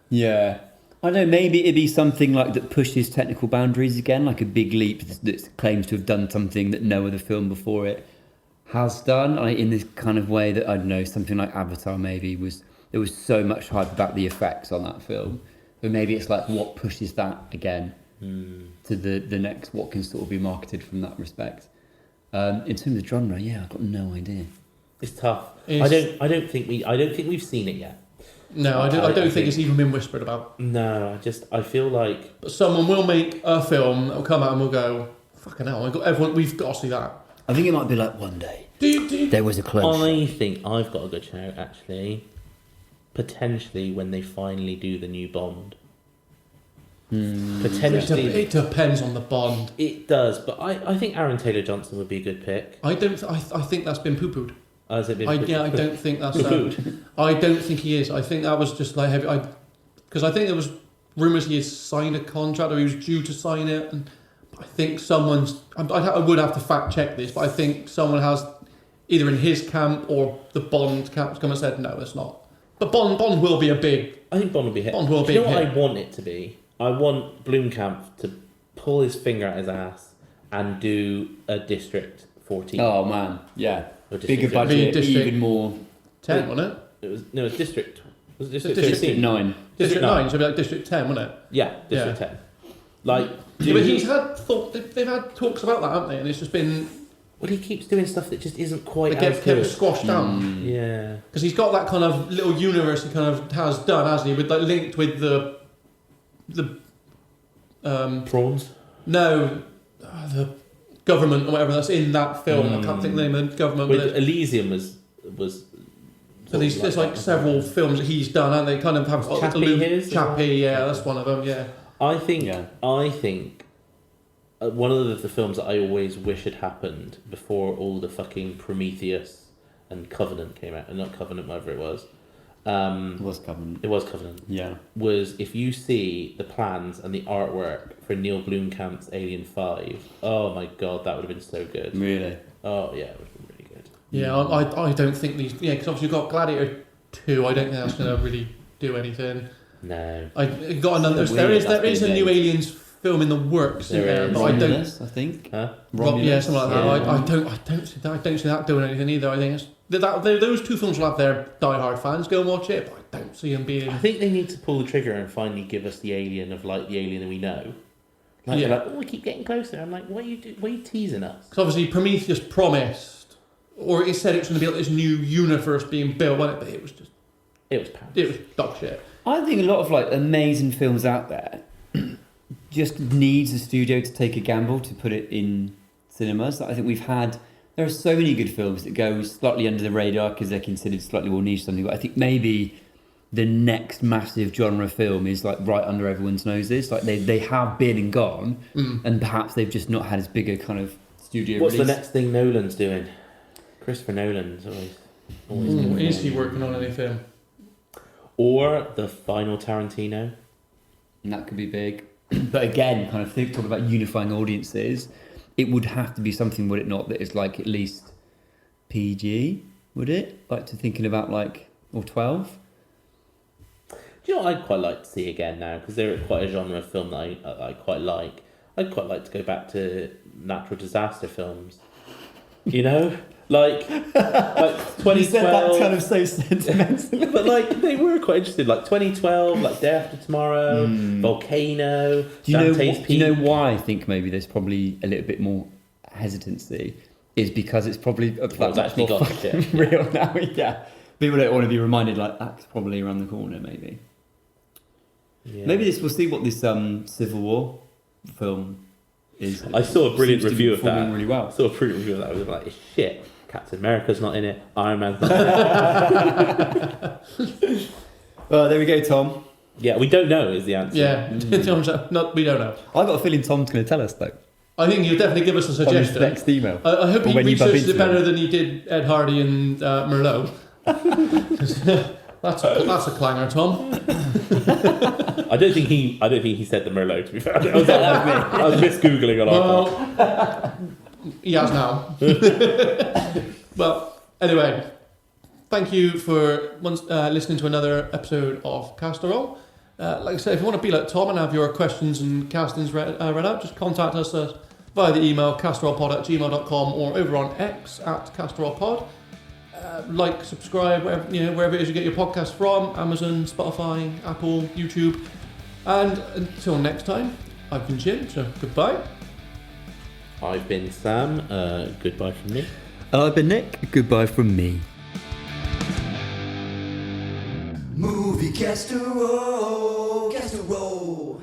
Yeah. I don't know, maybe it'd be something like that pushes technical boundaries again, like a big leap that claims to have done something that no other film before it has done, in this kind of way that, I don't know, something like Avatar maybe there was so much hype about the effects on that film, but maybe it's like what pushes that again to the next, what can sort of be marketed from that respect. In terms of genre, I've got no idea. It's tough. I don't think we've seen it yet. No, I don't think it's even been whispered about. No, I feel like But someone will make a film that will come out and will go, fucking hell, we've got to see that. I think it might be like one day. Do you, There was a close. I think I've got a good shout, actually. Potentially when they finally do the new Bond. Potentially. it depends on the Bond. It does, but I think Aaron Taylor-Johnson would be a good pick. I think that's been poo-pooed. Has it been I don't think that's... poo-pooed? I don't think he is. I think that was just like heavy... Because I think there was rumours he had signed a contract or he was due to sign it, and I think someone's... I would have to fact-check this, but I think someone has, either in his camp or the Bond camp, come and said, no, it's not. But Bond will be a big... I think Bond will be a hit. Bond will be Do you a know what hit. I want it to be? I want Blomkamp to pull his finger out his ass and do a District 14. Oh man, yeah. Or District Bigger 15. budget, District- even more. 10, wasn't it? It was District. Was it District District 15? 9. District 9. 9, so it'd be like District 10, wouldn't it? Yeah, District 10. Like, Yeah, but he's had they've had talks about that, haven't they? And it's just been well, he keeps doing stuff that just isn't quite they as kept good. squashed down Yeah. because he's got that kind of little universe he kind of has done, hasn't he? With like linked with the Prawns. the government or whatever that's in that film. I can't think of the name of the government. With But Elysium was. so there's like several films that he's done, and they kind of have Chappie his? Chappie, yeah, that's one of them. Yeah, I think. Yeah. I think. One of the films that I always wish had happened before all the fucking Prometheus and Covenant came out, and not Covenant, whatever it was. It was Covenant. It was Covenant. Yeah. Was if you see the plans and the artwork for Neil Blomkamp's Alien 5, oh my god, that would have been so good. Really? Oh yeah, it would have been really good. yeah. I don't think these. Yeah, because obviously you've got Gladiator 2. I don't think that's going to really do anything. No. I got another. So There weird, is that's a been new made. Aliens film in the works, There in there, is. but I don't. Romulus, I think. Huh? Yeah, something like that. Yeah. I don't see that doing anything either. I think it's those two films will have their die-hard fans go and watch it, but I don't see them being. I think they need to pull the trigger and finally give us the alien of like the alien that we know. Like, Yeah. they're like, oh, we keep getting closer. I'm like, what are you teasing us? Because obviously Prometheus promised, or it said it was going to be like this new universe being built, wasn't it? But it was just It was pounds. it was dog shit. I think a lot of like amazing films out there just needs a studio to take a gamble to put it in cinemas. I think there are so many good films that go slightly under the radar because they're considered slightly more niche or something. But I think maybe the next massive genre film is like right under everyone's noses. Like they have been and gone, and perhaps they've just not had as big a kind of studio What's release. the next thing Nolan's doing? Christopher Nolan's always doing Is he films. working on anything? Or the final Tarantino. And that could be big. But again, kind of talking about unifying audiences, it would have to be something, would it not, that is like at least PG, would it? Like to thinking about like, or 12? Do you know what I'd quite like to see again now? Because they're quite a genre of film that I quite like. I'd quite like to go back to natural disaster films. You know? Like 2012. You said that kind of so sentimental. But like they were quite interested, like 2012, like Day After Tomorrow, Volcano, Do you know Dante's do you know Peak. why I think maybe there's probably a little bit more hesitancy? Is because it's probably it's much actually more got fucking shit. real now. Yeah, people don't want to be reminded like that's probably around the corner. Maybe Yeah. maybe we'll see what this Civil War film is. I saw a brilliant Seems to be review of performing that. really well. I saw a brilliant review of that. I was like, shit, Captain America's not in it. Iron Man's not in it. Well, there we go, Tom. Yeah, we don't know is the answer. Yeah, we don't know. I got a feeling Tom's going to tell us though I think you'll definitely give us a on his suggestion. next email. I hope Or he when you bump researched it into better him. than he did Ed Hardy and Merlot. That's a clanger, Tom. I don't think he said the Merlot, to be fair. I was just Googling a lot. Well, he has now. Well, anyway, thank you for listening to another episode of Castorol. Like I said, if you want to be like Tom and have your questions and castings read out, just contact us via the email castorolpod@gmail.com or over on X @castorolpod. Like, subscribe, wherever it is you get your podcast from, Amazon, Spotify, Apple, YouTube. And until next time, I've been Jim, so goodbye. I've been Sam. Goodbye from me. And I've been Nick. Goodbye from me. Movie casserole, casserole.